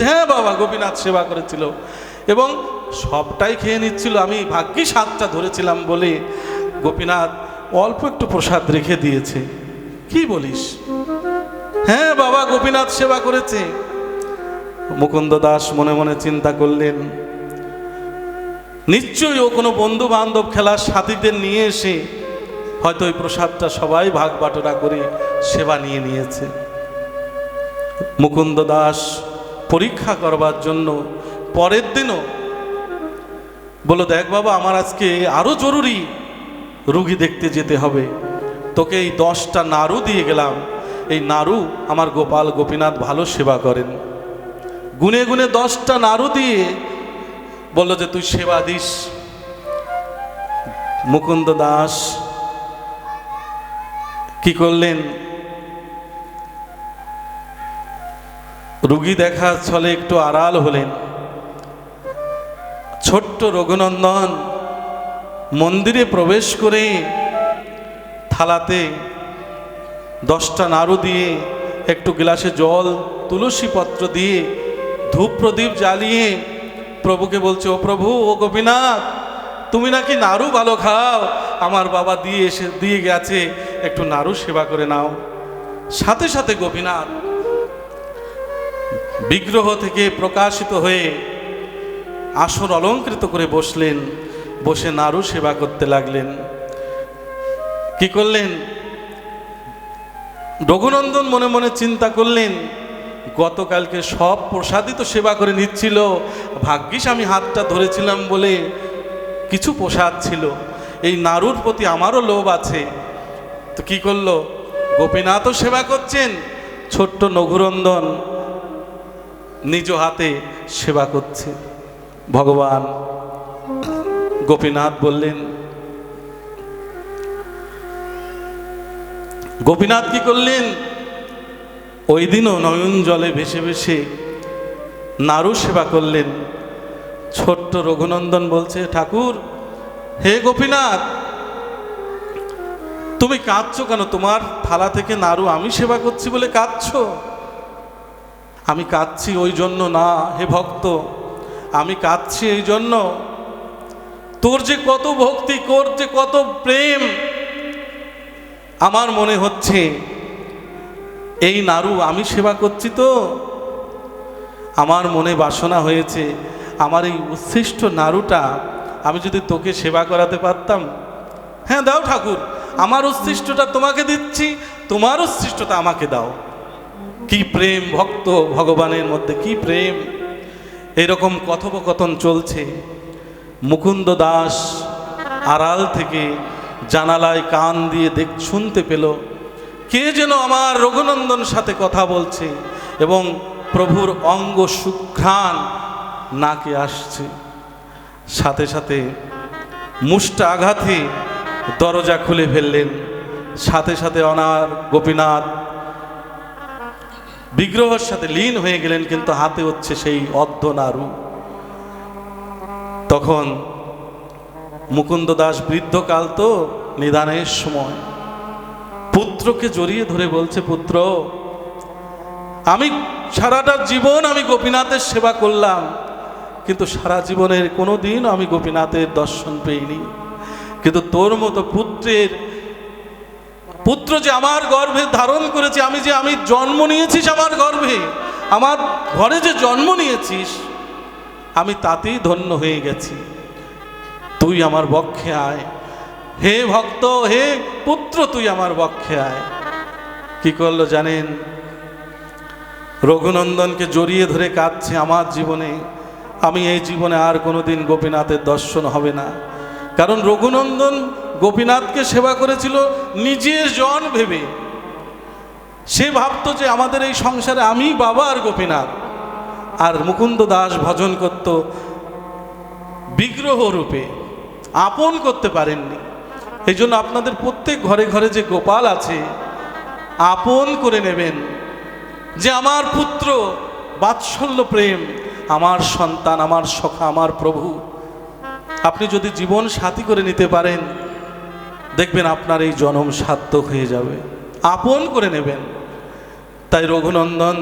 হ্যাঁ বাবা, গোপীনাথ সেবা করেছিল এবং সবটাই খেয়ে নিচ্ছিল, আমি ভাগ্যিস হাতটা ধরেছিলাম বলে গোপীনাথ অল্প একটু প্রসাদ রেখে দিয়েছে। কি বলিস? হ্যাঁ বাবা, গোপীনাথ সেবা করেছে। মুকুন্দ দাস মনে মনে চিন্তা করলেন, নিশ্চয়ই ও কোনো বন্ধু বান্ধব খেলার সাথীদের নিয়ে এসে হয়তো ওই প্রসাদটা সবাই ভাগ বাটোরা করে সেবা নিয়ে নিয়েছে। মুকুন্দ দাস পরীক্ষা করবার জন্য পরের দিনও বলল, দেখ বাবা আমার আজকে আরো জরুরি রুগী দেখতে যেতে হবে, তোকে এই 10টা নাড়ু দিয়ে গেলাম, এই নাড়ু আমার গোপাল গোপীনাথ ভালো সেবা করেন। গুনে গুনে 10টা নাড়ু দিয়ে বলল যে তুই সেবা দিস। মুকুন্দ দাস কি করলেন, রুগী দেখার ছলে একটু আড়াল হলেন। ছোট্ট রঘুনন্দন মন্দিরে প্রবেশ করে থালাতে 10টা নাড়ু দিয়ে, একটু গ্লাসে জল, তুলসী পত্র দিয়ে, ধূপ প্রদীপ জ্বালিয়ে প্রভুকে বলছে, ও প্রভু, ও গোপীনাথ, তুমি নাকি নাড়ু ভালো খাও, আমার বাবা দিয়ে গেছে, একটু নাড়ু সেবা করে নাও। সাথে সাথে গোপীনাথ বিগ্রহ থেকে প্রকাশিত হয়ে আসন অলঙ্কৃত করে বসলেন, বসে নাড়ু সেবা করতে লাগলেন। কি করলেন, রঘুনন্দন মনে মনে চিন্তা করলেন, গতকালকে সব প্রসাদই তো সেবা করে নিচ্ছিল, ভাগ্যিস আমি হাতটা ধরেছিলাম বলে কিছু প্রসাদ ছিল, এই নাড়ুর প্রতি আমারও লোভ আছে। তো কি করলো, গোপীনাথও সেবা করছেন, ছোট্ট রঘুনন্দন নিজ হাতে সেবা করছে। ভগবান গোপীনাথ বললেন, গোপীনাথ কি করলেন, ওই দিনও নয়ন জলে ভেসে ভেসে নাড়ু সেবা করলেন। ছোট্ট রঘুনন্দন বলছে, ঠাকুর, হে গোপীনাথ, তুমি কাঁদছো কেন? তোমার থালা থেকে নাড়ু আমি সেবা করছি বলে কাঁদছো? আমি কাঁদছি ওই জন্য না হে ভক্ত, আমি কাঁদছি এই জন্য, তোর যে কত ভক্তি, তোর যে কত প্রেম, আমার মনে হচ্ছে এই নাড়ু আমি সেবা করছি, তো আমার মনে বাসনা হয়েছে আমার এই উচ্ছিষ্ট নাড়ুটা আমি যদি তোকে সেবা করাতে পারতাম। হ্যাঁ দাও ঠাকুর, আমার উচ্ছিষ্টটা তোমাকে দিচ্ছি, তোমার উচ্ছিষ্টটা আমাকে দাও। কি প্রেম ভক্ত ভগবানের মধ্যে, কি প্রেম! এরকম কথোপকথন চলছে। মুকুন্দ দাস আড়াল থেকে জানালায় কান দিয়ে শুনতে পেল, কে যেন আমার রঘুনন্দন সাথে কথা বলছে, এবং প্রভুর অঙ্গ সুঘ্রাণ নাকে আসছে। সাথে সাথে মুষ্টা আঘাতে দরজা খুলে ফেললেন। সাথে সাথে অনার গোপীনাথ বিগ্রহের সাথে লীন হয়ে গেলেন, কিন্তু হাতে হচ্ছে সেই অর্ধ নাড়ু। তখন মুকুন্দ দাস বৃদ্ধকাল তো, নিদানের সময়, পুত্রকে জড়িয়ে ধরে বলছে, পুত্র, আমি সারাটা জীবন আমি গোপীনাথের সেবা করলাম, কিন্তু সারা জীবনের কোনো দিন আমি গোপীনাথের দর্শন পেইনি, কিন্তু তোর মতো পুত্র যে আমার গর্ভে ধারণ করেছে, আমি জন্ম নিয়েছিস আমার গর্ভে, আমার ঘরে যে জন্ম নিয়েছিস, আমি তাতেই ধন্য হয়ে গেছি। তুই আমার বক্ষে আয়, হে ভক্ত, হে পুত্র, তুই আমার বক্ষে আয়। কি করলো জানেন, রঘুনন্দনকে জড়িয়ে ধরে কাঁদছে, আমার জীবনে, আমি এই জীবনে আর কোনোদিন গোপীনাথের দর্শন হবে না। কারণ রঘুনন্দন গোপীনাথকে সেবা করেছিল নিজের জন ভেবে। সে ভাবতো যে আমাদের এই সংসারে আমি বাবা আর গোপীনাথ। আর মুকুন্দ দাস ভজন করত বিগ্রহ রূপে, আপন করতে পারেননি। এই জন্য আপনাদের প্রত্যেক ঘরে ঘরে যে গোপাল আছে, আপন করে নেবেন, যে আমার পুত্র, বাৎসল্য প্রেম, আমার সন্তান, আমার সখা, আমার প্রভু। আপনি যদি জীবন সাথী করে নিতে পারেন, দেখবেন আপনার এই জনম সার্থক হয়ে যাবে। আপন করে নেবেন। তাই রঘুনন্দন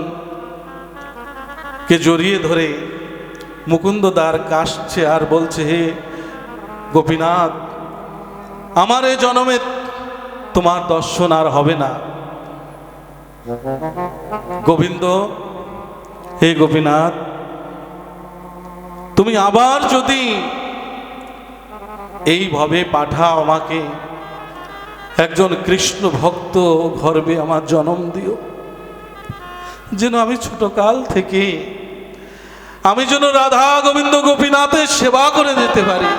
কে জড়িয়ে ধরে মুকুন্দ দ্বার কাশছে আর বলছে, হে গোপীনাথ, আমার এই জনমে তোমার দর্শন আর হবে না। গোবিন্দ, হে গোপীনাথ, তুমি আবার যদি এইভাবে পাঠাও আমাকে, একজন কৃষ্ণ ভক্ত গর্ভে আমার জন্ম দিও, যেন আমি ছোটকাল থেকে আমি যেন রাধা গোবিন্দ গোপীনাথের সেবা করে যেতে পারি।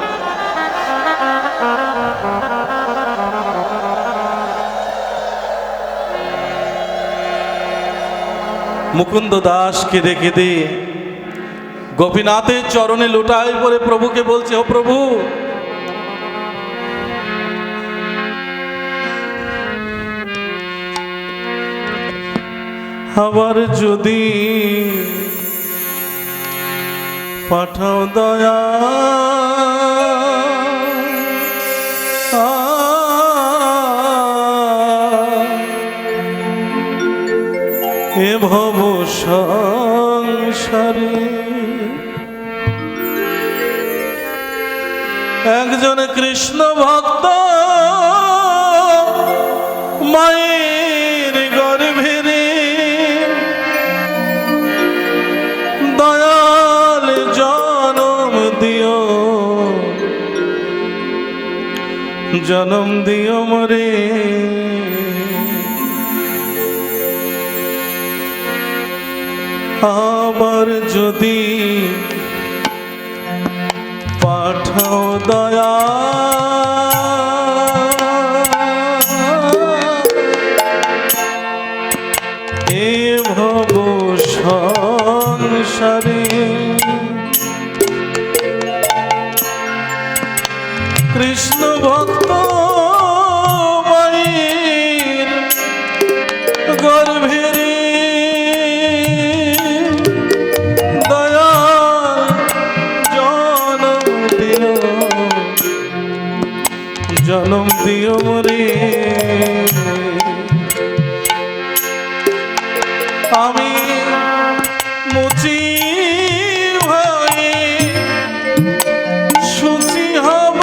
মুকুন্দ দাস কেঁদে কেঁদে গোপীনাথের চরণে লুটাই পড়ে প্রভুকে বলছে, ও প্রভু, আবার যদি পাঠাও দয়া, এ ভব সংসারে একজন কৃষ্ণ ভক্ত মায়ের গর্ভে রে দয়াল জনম দিও, জনম দিও মরে। আবার যদি পাঠাও দয়া, এ ভব সংসারে কৃষ্ণ ভক্ত মায়ের গর্ভে জনম দিও মরে। আমি মুচি হয়ে সুচি হব,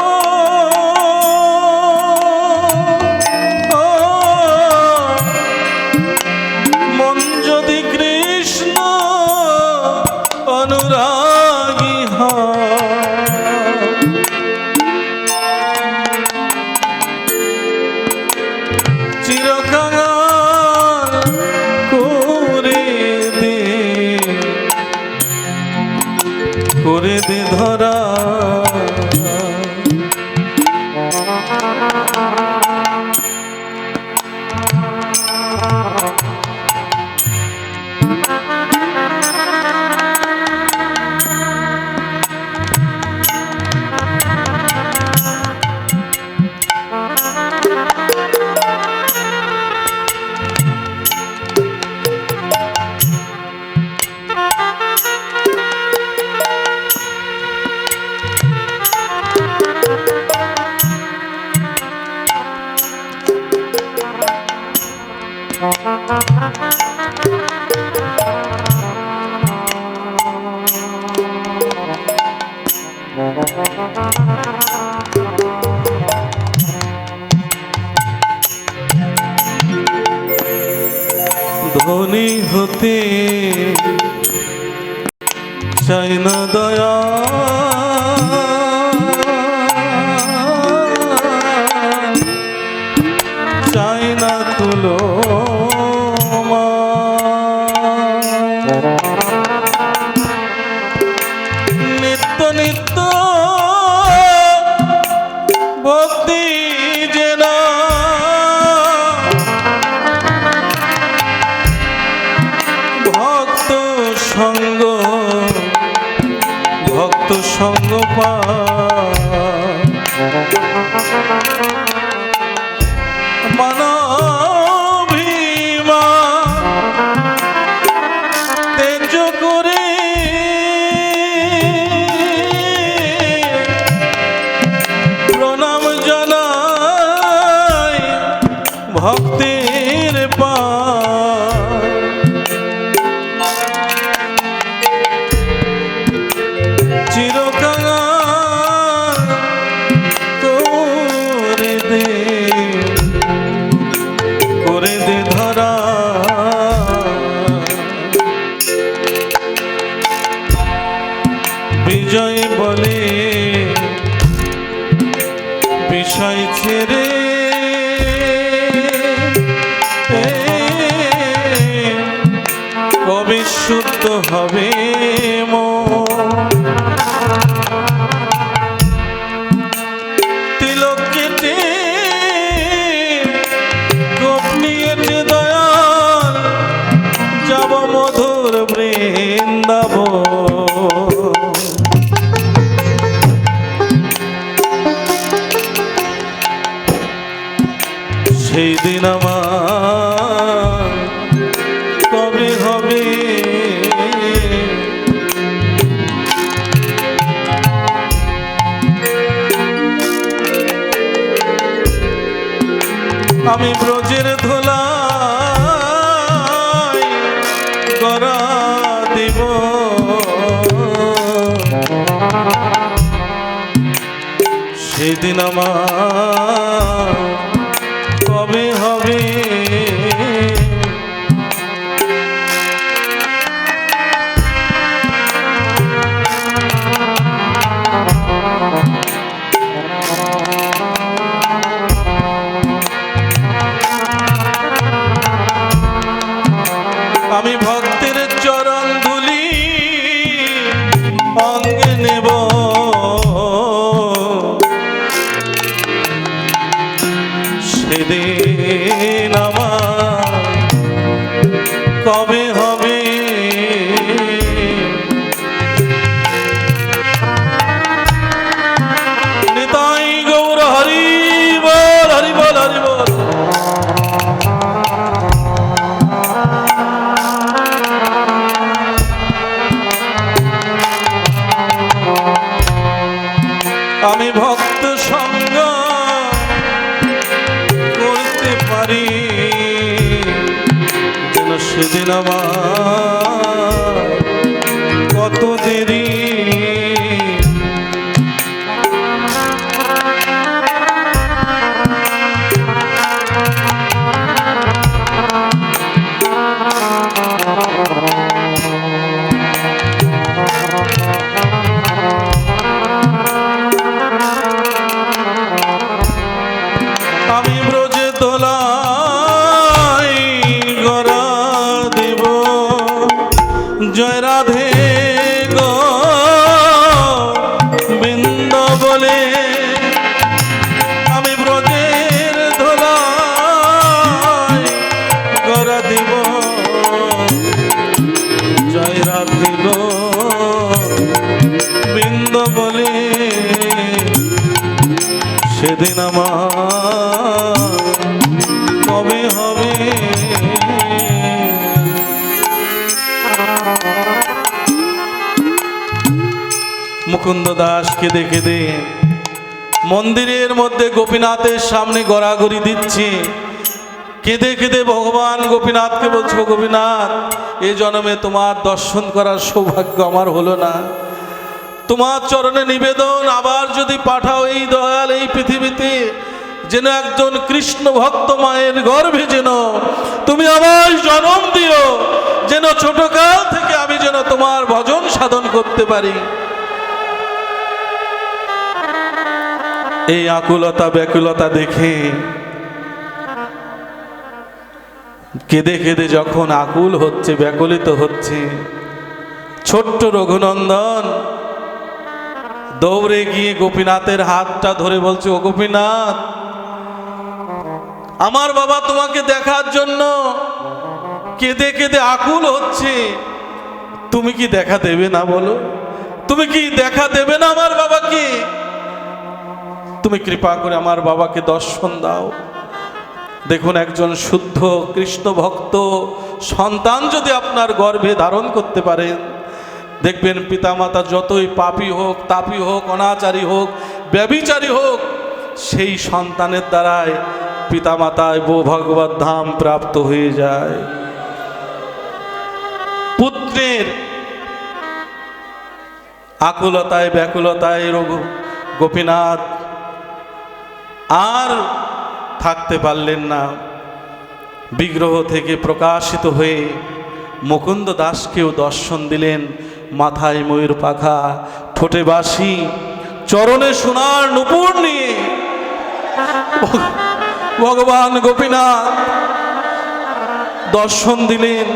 মন যদি কৃষ্ণ অনুরাগী চিরকাল করে দে ধরা, ধনী হতে চাই না দয়া, চাই না তুলো নিত্য নিত্য ভক্তি যেন ভক্ত সঙ্গ পা মানভিমা তেজ করে প্রণাম জানাই ভক্তির পা চিরকাল করে দে ধরা, বিজয় বলে বিষয় ছেড়ে কবে শুদ্ধ হবে তিলক কেটে গোপ নিয়ে দয়াল যাব মধু আমি ব্রজের ধুলায় গড়া দিব, সেদিন আমার কবে হবে? আমি ভক্তের চরণ ধুলি অঙ্গে নেব, সেদিন আমার কবে হবে? নিতাই গৌর হরি বল, হরি বল, হরি বল। আমি ভক্ত সঙ্গ করতে পারি, যেন সেদিন আমার কত দেরি। আমি ব্রজে দোলাই গড়া দেব, জয় রাধে গোবিন্দ বলে। আমি ব্রজের দোলাই গড়া দেব, জয় রাধে গোবিন্দ বলে, সেদিন আমার কবে হবে? মুকুন্দ দাস কেঁদে কেঁদে মন্দিরের মধ্যে গোপীনাথের সামনে গড়াগড়ি দিচ্ছে, কেঁদে কেঁদে ভগবান গোপীনাথকে বলছো, গোপীনাথ এ জন্মে তোমার দর্শন করার সৌভাগ্য আমার হলো না, তোমার চরণে নিবেদন আবার যদি পাঠাও এই দয়াল এই পৃথিবীতে, যেন একজন কৃষ্ণ ভক্ত মায়ের গর্ভে যেন তুমি আমার জন্ম দিও, যেন ছোটকাল থেকে আমি যেন তোমার ভজন সাধন করতে পারি। এই আকুলতা ব্যাকুলতা দেখে কেঁদে কেঁদে যখন আকুল হচ্ছে, ব্যাকুলিত হচ্ছে, ছোট্ট রঘুনন্দন দৌড়ে গিয়ে গোপীনাথের হাতটা ধরে বলছে, ও গোপীনাথ, আমার বাবা তোমাকে দেখার জন্য কেঁদে কেঁদে আকুল হচ্ছে, তুমি কি দেখা দেবে না? বলো, তুমি কি দেখা দেবে না আমার বাবাকে? তুমি কৃপা করে আমার বাবাকে দর্শন দাও। দেখুন, একজন শুদ্ধ কৃষ্ণ ভক্ত সন্তান যদি আপনার গর্ভে ধারণ করতে পারেন, দেখবেন পিতামাতা যতই পাপী হোক, তাপী হোক, অনাচারী হোক, ব্যভিচারী হোক, সেই সন্তানের দ্বারাই পিতামাতায় ভগবত ধাম প্রাপ্ত হয়ে যায়। পুত্রের আকুলতায় ব্যাকুলতায় গোপীনাথ আর থাকতে পারলেন না, বিগ্রহ থেকে প্রকাশিত হয়ে মুকুন্দ দাসকেও দর্শন দিলেন। মাথায় ময়ূর পাখা, ঠোঁটে বাঁশি, চরণে সোনার নূপুর নিয়ে ভগবান গোপীনাথ দর্শন দিলেন।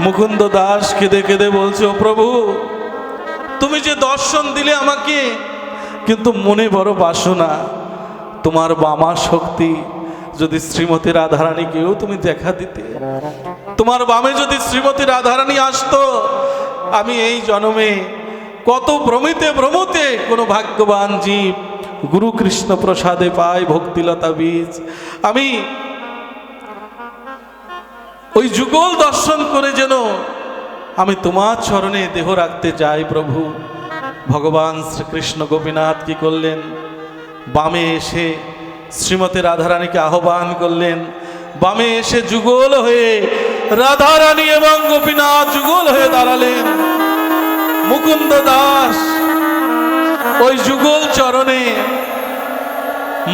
মুকুন্দ দাস কেঁদে কেঁদে বলছে, ও প্রভু, তুমি যে দর্শন দিলে আমাকে, কিন্তু মনে বড় বাসনা, তোমার বামা শক্তি যদি শ্রীমতী রাধারানীকেও তুমি দেখা দিতে, তোমার বামে যদি শ্রীমতী রাধারানী আসতো, আমি এই জন্মে কত ভ্রমিতে ভ্রমতে কোনো ভাগ্যবান জীব গুরু কৃষ্ণ প্রসাদে পায় ভক্তিলতা বীজ, আমি ওই যুগল দর্শন করে যেন আমি তোমার চরণে দেহ রাখতে যাই। প্রভু ভগবান শ্রীকৃষ্ণ গোপীনাথ কি করলেন, বামে এসে শ্রীমতী রাধারানীকে আহ্বান করলেন। বামে এসে যুগল হয়ে রাধারানী এবং গোপীনাথ যুগল হয়ে দাঁড়ালেন। মুকুন্দ দাস ওই যুগল চরণে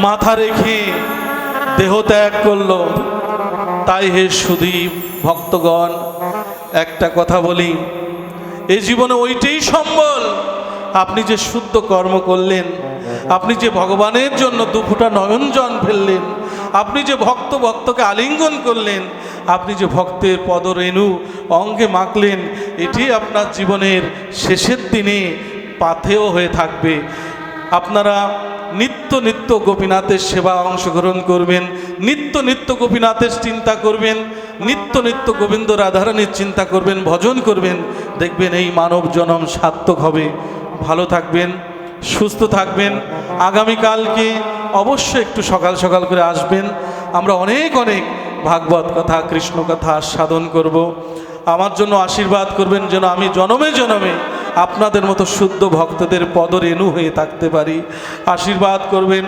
মাথা রেখে দেহ ত্যাগ করল। তাই হে সুধী ভক্তগণ, একটা কথা বলি, এই জীবনে ওইটাই সম্বল। আপনি যে শুদ্ধ কর্ম করলেন, আপনি যে ভগবানের জন্য দুফোঁটা নয়ন জল ফেললেন, আপনি যে ভক্তকে আলিঙ্গন করলেন, আপনি যে ভক্তের পদরেণু অঙ্গে মাখলেন, এটি আপনার জীবনের শেষের দিনে পাথেয় হয়ে থাকবে। আপনারা নিত্য নিত্য গোপীনাথের সেবা অংশগ্রহণ করবেন, নিত্য নিত্য গোপীনাথের চিন্তা করবেন, নিত্য নিত্য গোবিন্দ রাধারানীর চিন্তা করবেন, ভজন করবেন। দেখবেন এই মানব জনম সার্থক হবে। ভালো থাকবেন, সুস্থ থাকবেন। আগামীকালকে অবশ্যই একটু সকাল সকাল করে আসবেন। আমরা অনেক অনেক ভাগবত কথা, কৃষ্ণ কথা সাধন করব। আমার জন্য আশীর্বাদ করবেন যেন আমি জনমে জনমে আপনাদের মতো শুদ্ধ ভক্তদের পদরেণু হয়ে থাকতে পারি। আশীর্বাদ করবেন।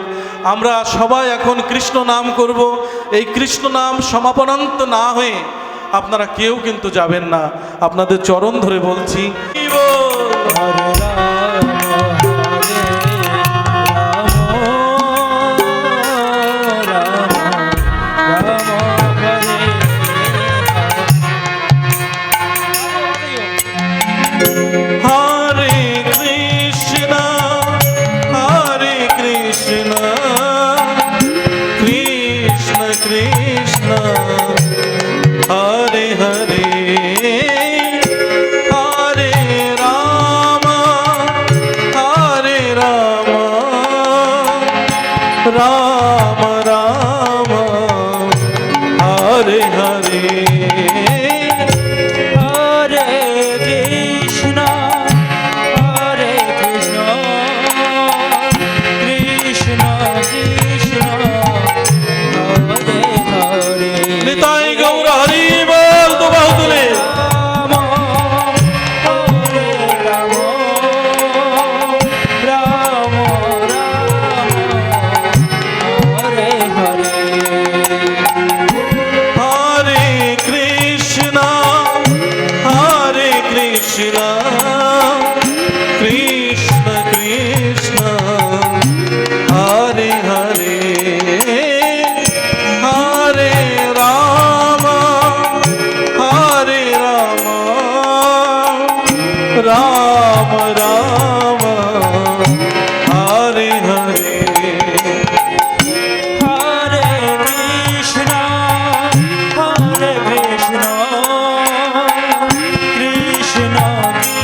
আমরা সবাই এখন কৃষ্ণ নাম করব। এই কৃষ্ণ নাম সমাপনান্ত না হয়ে আপনারা কেউ কিন্তু যাবেন না। আপনাদের চরণ ধরে বলছি, राम राम हरे हरे हरे कृष्ण कृष्ण कृष्ण हरे हरे। निताई गौर हरि बोल तो बहुतले कृष्ण कृष्ण हरे हरे हरे राम राम राम हरे हरे हरे कृष्ण कृष्ण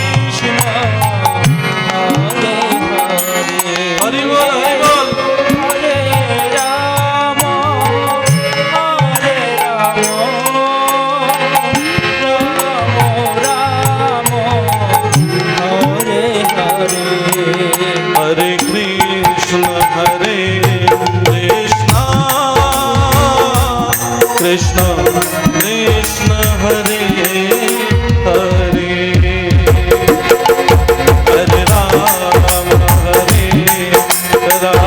कृष्ण हरे हरे। हरि बोल हरि बोल। हरे राम राम राम हरे हरे। हरे कृष्ण कृष्ण कृष्ण हरे हरे हरे राम राम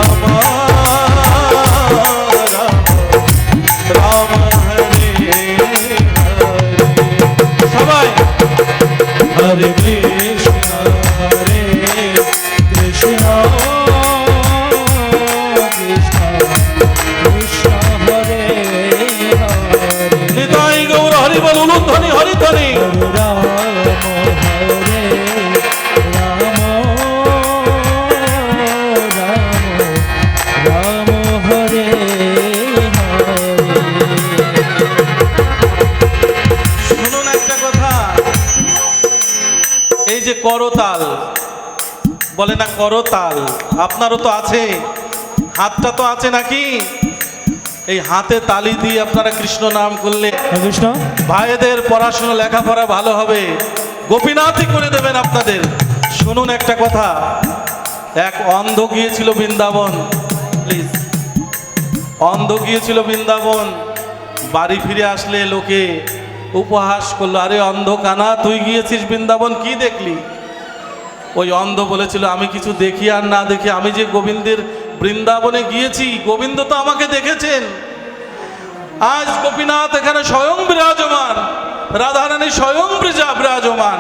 राम हरे हरे। सबाई हरे कृष्ण कृष्ण कृष्ण कृष्ण हरे हरे। निताई गौर हरि बोल उलुध्वनि हरि ध्वनि। राम हरे राम राम हरे हरे। শুনুন একটা কথা, এই যে করতাল বলে না, করতাল আপনারও তো আছে, হাতটা তো আছে নাকি? এই হাতে তালি দিয়ে আপনারা কৃষ্ণ নাম করলে কৃষ্ণ ভাইদের পড়াশোনা লেখাপড়া ভালো হবে, গোপীনাথই করে দেবেন আপনাদের। শুনুন একটা কথা, এক অন্ধ গিয়েছিল বৃন্দাবন, প্লিজ, অন্ধ গিয়েছিল বৃন্দাবন। বাড়ি ফিরে আসলে লোকে উপহাস করলো, আরে অন্ধ কানা তুই গিয়েছিস বৃন্দাবন, কি দেখলি? ওই অন্ধ বলেছিল, আমি কিছু দেখি আর না দেখি, আমি যে গোবিন্দের বৃন্দাবনে গিয়েছি, গোবিন্দ তো আমাকে দেখেছেন। আজ গোপীনাথ এখানে স্বয়ং বিরাজমান, রাধারানী স্বয়ং বিরাজমান।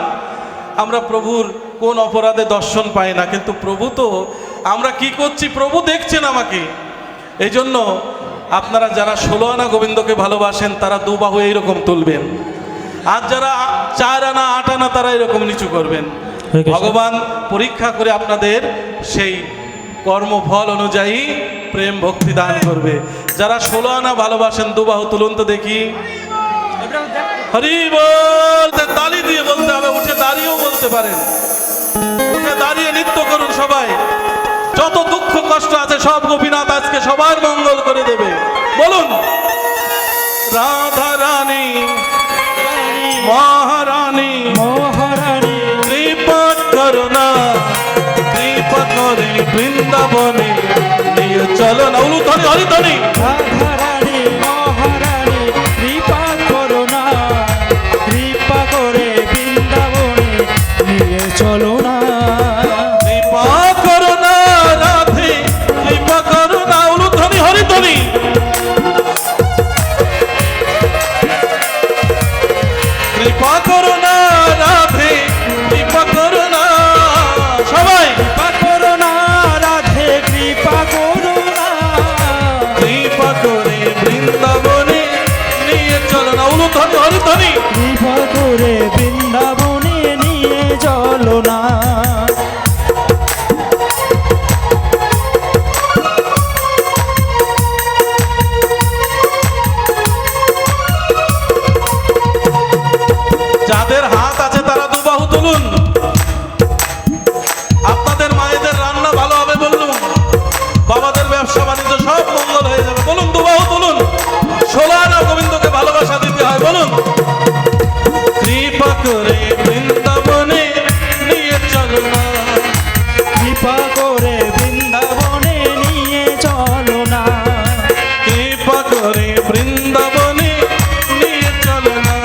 আমরা প্রভুর কোন অপরাধে দর্শন পাই না, কিন্তু প্রভু তো, আমরা কি করছি প্রভু দেখছেন আমাকে। এই জন্য আপনারা যারা 16 আনা গোবিন্দকে ভালোবাসেন তারা দুবাহু এইরকম তুলবেন, আর যারা 4 আনা 8 আনা তারা এরকম নিচু করবেন। ভগবান পরীক্ষা করে আপনাদের সেই কর্মফল অনুযায়ী প্রেম ভক্তি দান করবে। যারা 16 আনা ভালোবাসেন দুবাহু তুলুন তো দেখি। হরি বল। তালি দিয়ে বলতে হবে, উঠে দাঁড়িয়েও বলতে পারেন, উঠে দাঁড়িয়ে নৃত্য করুন সবাই। যত দুঃখ কষ্ট আছে সব গোপীনাথ আজকে সবার মঙ্গল করে দেবে। বলুন, রাধা রানী মহারানী মহারানী কৃপা করুণা, কৃপা করে বৃন্দাবনে নিয়ে চলো না। উলুধ্বনি হরিধ্বনি। রাধারানী মহারানী কৃপা করো না, কৃপা করে বৃন্দাবনে নিয়ে চলো না। কৃপা করুণা রাধে, কৃপা করুণা। উলুধ্বনি হরিধ্বনি। কৃপা করুণা রাধে, কৃপা করুণা। সবাই কৃপা করো না রাধে, কৃপা করো না, কৃপা করে বৃন্দাবনে নিয়ে চলো না। উলুধ্বনি হরিধ্বনি। কৃপা করে বৃন্দাবনে নিয়ে চলো না। যাদের হাত আছে তারা দুবাহু তুলুন। আপনাদের মায়েদের রান্না ভালো হবে বলুন, বাবাদের ব্যবসা বাণিজ্য সব মঙ্গল হয়ে যাবে বলুন। দুবাহু তুলুন। 16 আনা গোবিন্দকে ভালোবাসা দিতে হয় বলুন। কৃপা করে বৃন্দাবনে নিয়ে চলো না, কৃপা করে বৃন্দাবনে নিয়ে চলো না, কৃপা করে বৃন্দাবনে নিয়ে চলো না।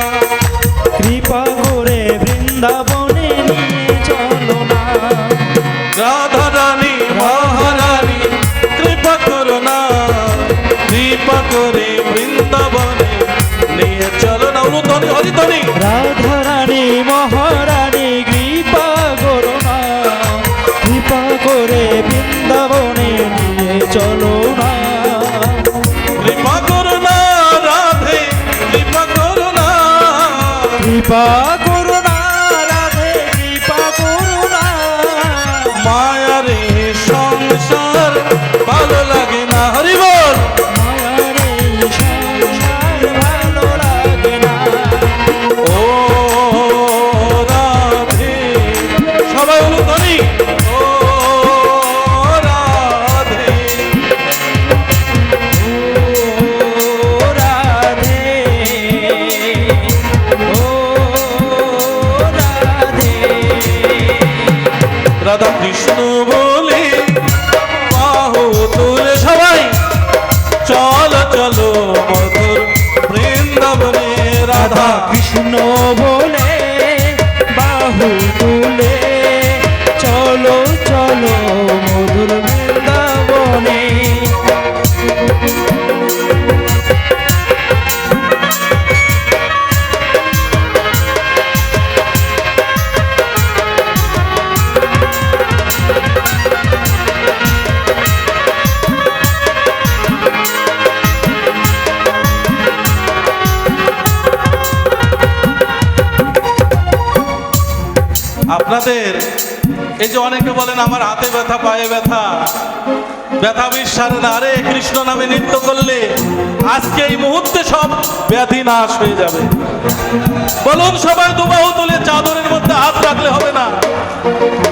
কৃপা করে বৃন্দাবনে নিয়ে চলো না। রাধা রানী মহারানী কৃপা করো না, কৃপা করে বৃন্দাবনে নিয়ে চলো না। উলুধ্বনি হরিধ্বনি। রাধারানী মহারানী কৃপা করো না, কৃপা করে বৃন্দাবনে নিয়ে চলো না। কৃপা করো না রাধে, কৃপা করো না। কৃপা করো না রাধে, কৃপা করো না, মায়ারে সংসার ভালো লাগে না। হরি বল। মায়ার এই সংসার ভালো লাগে না। ও রাধে। সবাই উলুধ্বনি। ও রাধে। ও রাধে, ও রাধে। রাধা কৃষ্ণ বলে বাহু তুলে সবাই চলো চলো মধুর বৃন্দাবনে। রাধা কৃষ্ণ বলে বাহু তুলে চলো চলো মধুর বৃন্দাবনে। আপনাদের এই যে অনেকে বলেন আমার হাতে ব্যথা, পায়ে ব্যথা, ব্যথা বিশ্বাস না। আরে কৃষ্ণ নামে নৃত্য করলে আজকে এই মুহূর্তে সব ব্যাধি নাশ হয়ে যাবে। বলুন সবাই দুবাহু তুলে। চাদরের মধ্যে হাত রাখলে হবে না।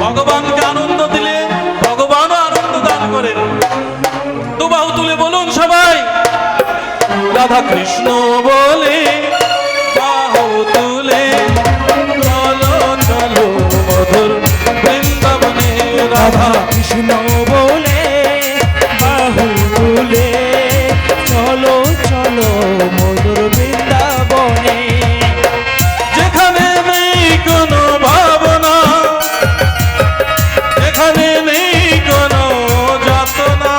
ভগবানকে আনন্দ দিলে ভগবানও আনন্দ দান করেন। দুবাহু তুলে বলুন সবাই। রাধা কৃষ্ণ বলে বাহু তুলে চলো চলো মধুর বৃন্দাবনে। রাধা কৃষ্ণ বলে বাহু তুলে চলো চলো মধুর বৃন্দাবনে। যেখানে নেই কোনো ভাবনা, যেখানে নেই কোনো যাতনা,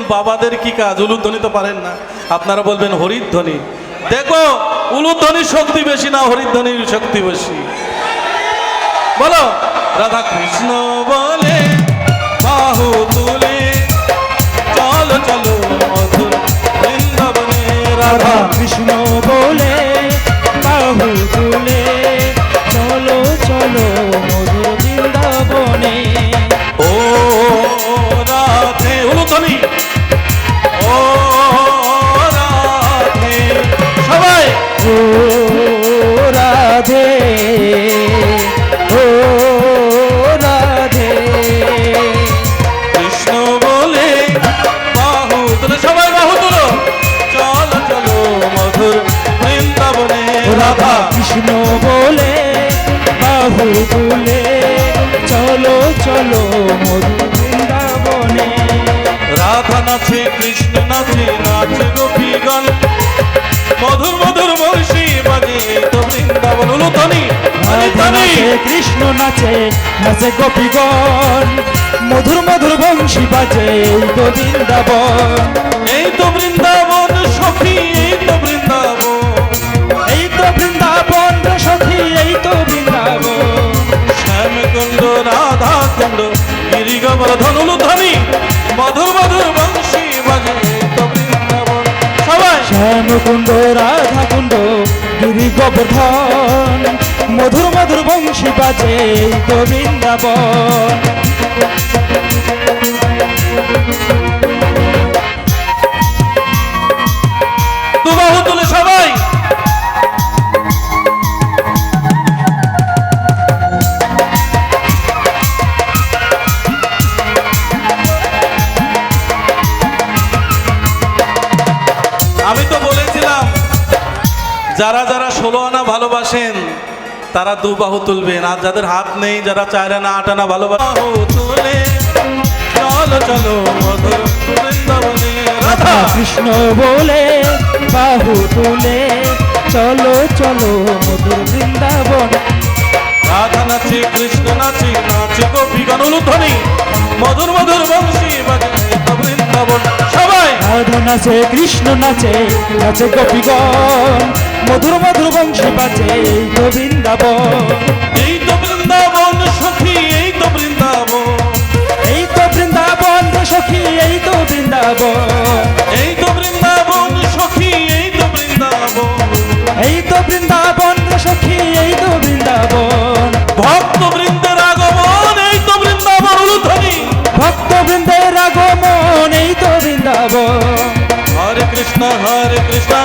এখন বাবাদের কি কাজ, উলুধ্বনি তো পারেন না, আপনারা বলবেন হরিধ্বনি। দেখো উলুধ্বনির শক্তি বেশি না হরিধ্বনির শক্তি বেশি? বলো রাধা কৃষ্ণ বলে বাহু তুলে চলো চলো মধুর বৃন্দাবনে। রাধা কৃষ্ণ বলে বাহু তুলে চলো চলো মধুর বৃন্দাবনে। ও রাধে উলুধ্বনি, ও রাধে সবাই, ও রাধে, ও রাধে। কৃষ্ণ বলে বাহু তুলে সবাই বাহু তুলো চলো চলো মধুর বৃন্দাবনে। রাধা কৃষ্ণ বলে বাহু তুলে চলো চলো মধুর বৃন্দাবনে। রাধা নাচে কৃষ্ণ নাচে নাচে গোপীগণ মধুর মধুর বংশী বাজে তো বৃন্দাবন। উলুধ্বনি রাধা নাচে কৃষ্ণ নাচে নাচে গোপীগণ মধুর মধুর বংশী বাজে এই তো বৃন্দাবন। এই তো বৃন্দাবন সখী, এই তো বৃন্দাবন, এই তো বৃন্দাবন রে সখী, এই তো বৃন্দাবন। শ্যাম কুণ্ড রাধা কুণ্ড গিরি গোবর্ধন। উলুধ্বনি মধুর মধুর বংশী বাজে তো বৃন্দাবন সবাই। শ্যামকুণ্ড রাধা কুণ্ড গিরি গোবর্ধন মধুর মধুর বংশী বাজে এই তো বৃন্দাবন। দুবাহু তুলে সবাই। আমি তো বলেছিলাম যারা যারা 16 আনা ভালোবাসেন তারা দুবাহু তুলবেন, আর যাদের হাত নেই, যারা 4 আনা 8 আনা ভালোবাসেন তুলে চলো চলো মধুর বৃন্দাবনে। রাধা কৃষ্ণ বলে বাহু তুলে চলো চলো মধুর বৃন্দাবন। রাধা নাচে কৃষ্ণ নাচে নাচে গোপীগণ। উলুধ্বনি মধুর মধুর বংশী বাজে তো বৃন্দাবন সবাই। রাধা নাচে কৃষ্ণ নাচে নাচে গোপীগণ মধুর মধুর বংশী বাজে এই তো বৃন্দাবন। এই তো বৃন্দাবন সখী, এই তো বৃন্দাবন, এই তো বৃন্দাবন রে সখী, এই তো বৃন্দাবন। এই তো বৃন্দাবন সখী, এই তো বৃন্দাবন, এই তো বৃন্দাবন রে সখী, এই তো বৃন্দাবন। ভক্ত বৃন্দের আগমন এই তো বৃন্দাবন। উলুধ্বনি ভক্ত বৃন্দের আগমন এই তো বৃন্দাবন। হরে কৃষ্ণ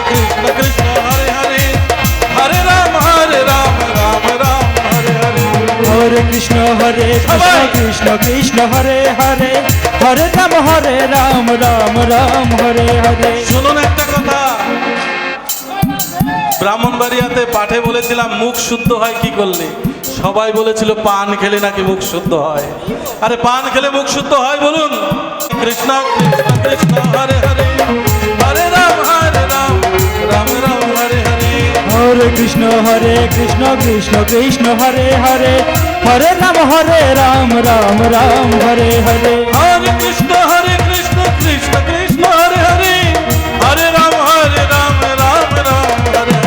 কৃষ্ণ কৃষ্ণ হরে হরে, হরে রাম রাম রাম হরে হরে। হরে কৃষ্ণ সবাই। কৃষ্ণ কৃষ্ণ হরে হরে, হরে রাম রাম রাম হরে হরে। শুনুন একটা কথা, ব্রাহ্মণবাড়িয়াতে পাঠে বলেছিলাম মুখ শুদ্ধ হয় কি করলে, সবাই বলেছিল পান খেলে নাকি মুখ শুদ্ধ হয়। আরে পান খেলে মুখ শুদ্ধ হয় বলুন? কৃষ্ণ কৃষ্ণ কৃষ্ণ হরে হরে, হরে রাম রাম রাম হরে হরে। হরে কৃষ্ণ কৃষ্ণ কৃষ্ণ হরে হরে, হরে রাম রাম রাম হরে হরে। হরে কৃষ্ণ কৃষ্ণ কৃষ্ণ হরে হরে, হরে রাম রাম রাম হরে হরে।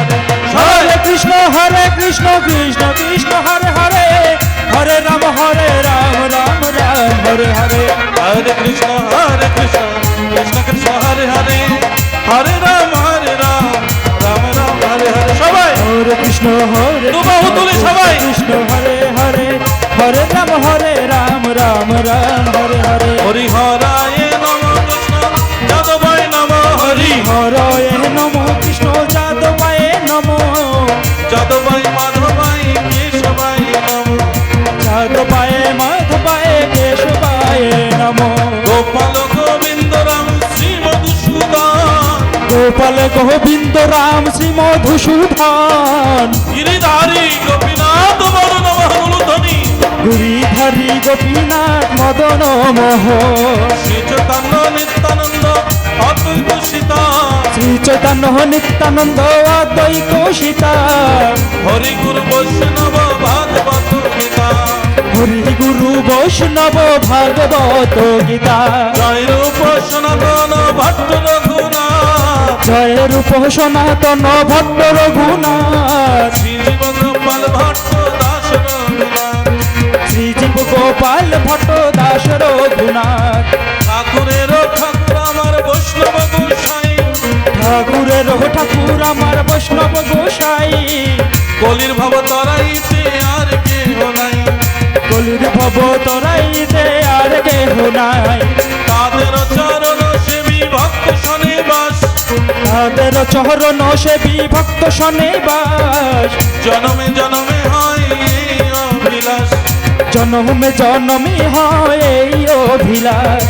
হরে কৃষ্ণ কৃষ্ণ কৃষ্ণ হরে হরে, হরে রাম রাম রাম হরে হরে। হরে কৃষ্ণ কৃষ্ণ কৃষ্ণ হরে হরে, হরে রাম রাম রাম হরে হরে। সবাই হরে কৃষ্ণ দুবাহু তুলে সবাই। কৃষ্ণ হরে হরে, হরে রাম রাম রাম হরে হরে। হরি হরায় নম কৃষ্ণ যাদবায় নম, হরি হরয়ে নম কৃষ্ণ যাদবায় নম, যাদবায় মাধবায় কেশবায় নম, যাদবায় মাধবায় কেশবায় নম। গোপাল গোবিন্দ রাম শ্রী মধুসূদন, গোপাল গোবিন্দ রাম শ্রী মধুসূদন, গিরিধারী গোপীনাথ বরণ মহমূলধ্বনি, গিরিধারী গোপীনাথ মদন মোহ, শ্রী চৈতন্য নিত্যানন্দ অদ্বৈত সীতা, শ্রী চৈতন্য নিত্যানন্দ অদ্বৈত সীতা, হরি গুরু বৈষ্ণব ভাগবত গীতা, হরি গুরু বৈষ্ণব ভাগবত গীতা জয় রূপ সনাতন ভট্ট রঘুনাথ, জয় রূপ সনাতন ভট্ট রঘুনাথ, শ্রীজীব গোপাল ভট্ট দাস রঘুনাথ, শ্রীজীব গোপাল ভট্ট দাস রঘুনাথ, ঠাকুরের ঠাকুর আমার বৈষ্ণব গোসাই, ঠাকুরের ঠাকুর আমার বৈষ্ণব গোসাই, কলির ভব তরাইতে আর কেহ নাই, কলির ভব তরাইতে আর কেহ নাই, তাদের চরণ সেবী ভক্ত শনে বাস, তাদের চরণ সেবী ভক্ত শনে বাস, জনমে জনমে হয় এই অভিলাষ, জনমে জনমে হয় এই অভিলাষ,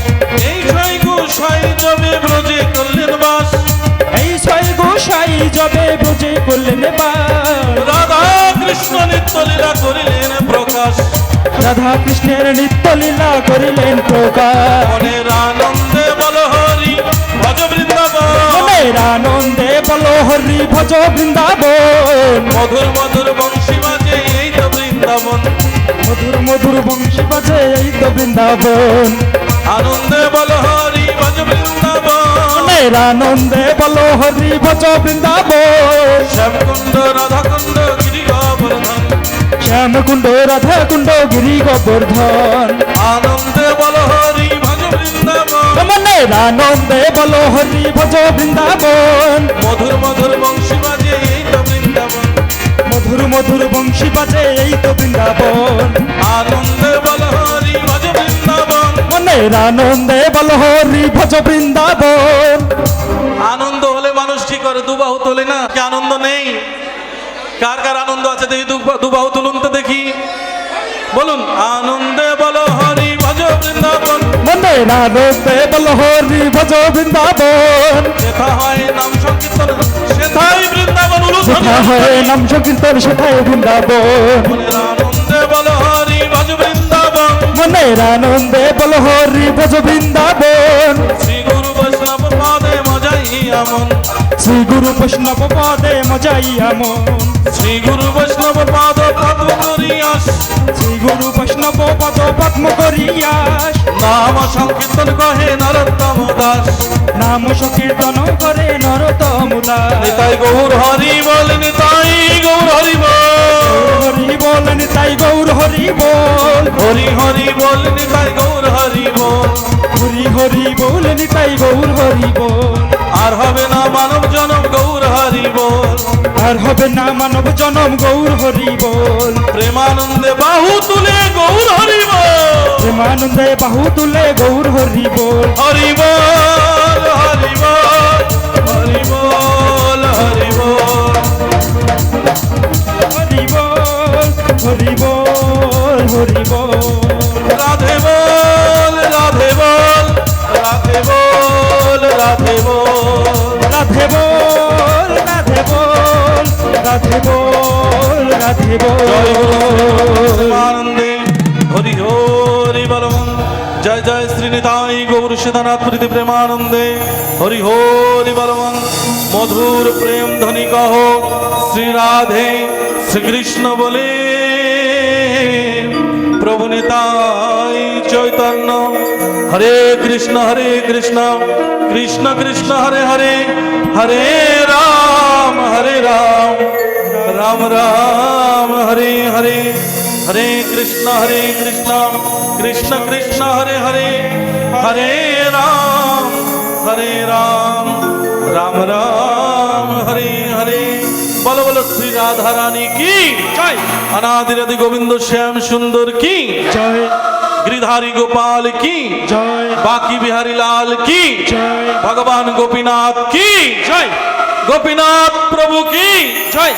এই ছয় গোসাই জমে ব্রজে করলেন বাস, এই ছয় গোসাই যবে বুঝে করলেন বাস, রাধা কৃষ্ণ নিত্য লীলা করিলেন প্রকাশ, রাধা কৃষ্ণের নিত্য লীলা করিলেন প্রকাশ, মনের আনন্দে বল হরি ভজ বৃন্দাবন, মনের আনন্দে বলো হরি ভজ বৃন্দাবন, মধুর মধুর বংশী বাজে এই তো বৃন্দাবন, মধুর মধুর বংশী বাজে এই তো বৃন্দাবন, আনন্দে বল হরি ভজ বৃন্দাবন, মনের আনন্দে বলো হরি ভজ বৃন্দাবন, শ্যামকুণ্ড রাধাকুণ্ড গিরি গোবর্ধন, শ্যামকুণ্ড রাধা কুণ্ড গিরি গোবর্ধন, আনন্দে বল হরি ভজ বৃন্দাবন, মনের আনন্দে বলো হরি ভজ বৃন্দাবন, মধুর মধুর বংশী বাজে এই তো বৃন্দাবন, মধুর মধুর বংশী বাজে এই তো বৃন্দাবন, আনন্দে বল হরি ভজ বৃন্দাবন, মনের আনন্দে বলো হরি ভজ বৃন্দাবন, আনন্দ হলে মানুষ কি করে দুবাহু তোলে না, কি আনন্দ নেই? কার কার আনন্দ আছে দেখি দুবাহু তুলুন তো দেখি, বলুন আনন্দে বলো হরি ভজ বৃন্দাবন, মনের আনন্দে বলো হরি ভজ বৃন্দাবন, যেথা হয় নাম সংকীর্তন সেথাই বৃন্দাবন সেথা হয় নাম সংকীর্তন সেথায় বৃন্দাবন, মনের আনন্দে বলো হরি ভজ বৃন্দাবন, মনের আনন্দে বলো হরি ভজ বৃন্দাবন, শ্রী গুরু বৈষ্ণব পাদে মজাই আমন, শ্রী গুরু বৈষ্ণব পদে মজাইয়া মন, শ্রী গুরু বৈষ্ণব পাদ পদ্ম করিয়াস, শ্রী গুরু বৈষ্ণব পদ পদ্ম করিয়াস, নাম সংকীর্তন কহে নরোত্তম দাস, নাম সংকীর্তন করে নরোত্তম দাস, নিতাই গৌর হরি বল, নিতাই গৌর হরি বল, হরি বল নিতাই গৌর হরি বল, হরি হরি বল, নিতাই গৌর হরি বল, হরি হরি বল নিতাই গৌর হরি বল, আর হবে না মানব জনম গৌর হরি বল, আর হবে না মানব জনম গৌর হরি বল, প্রেমানন্দে বাহু তুলে গৌর হরি বল, প্রেমানন্দে বাহু তুলে গৌর হরি বল, হরি বল, হরি বল, হরি বল, হরি বল, হরি বল, হরি বল, হরি বল, রাধে বল, রাধে বল, রাধে বল, রাধে বল, রাধে বল, রাধে বল, রাধে বল, রাধে জয় বল, আনন্দে হরি হরি বল, জয় জয় শ্রীনিতাই গৌর সীতানাথ প্রীতি প্রেমানন্দে হরি হরি বল, মধুর প্রেম ধ্বনি কহ শ্রী রাধে শ্রীকৃষ্ণ বলে, প্রভু নিতাই চৈতন্য, হরে কৃষ্ণ কৃষ্ণ কৃষ্ণ হরে হরে, হরে রাম রাম রাম হরে হরে, হরে কৃষ্ণ কৃষ্ণ কৃষ্ণ হরে হরে, হরে রাম রাম রাম হরে হরে। বলো বলো শ্রী রাধা রানী কি জয়, অনাদিরাদি গোবিন্দ শ্যাম সুন্দর কি জয়, गिरिधारी गोपाल की জয়, बाकी बिहारी लाल की জয়, भगवान गोपीनाथ की জয়, गोपीनाथ प्रभु की জয়।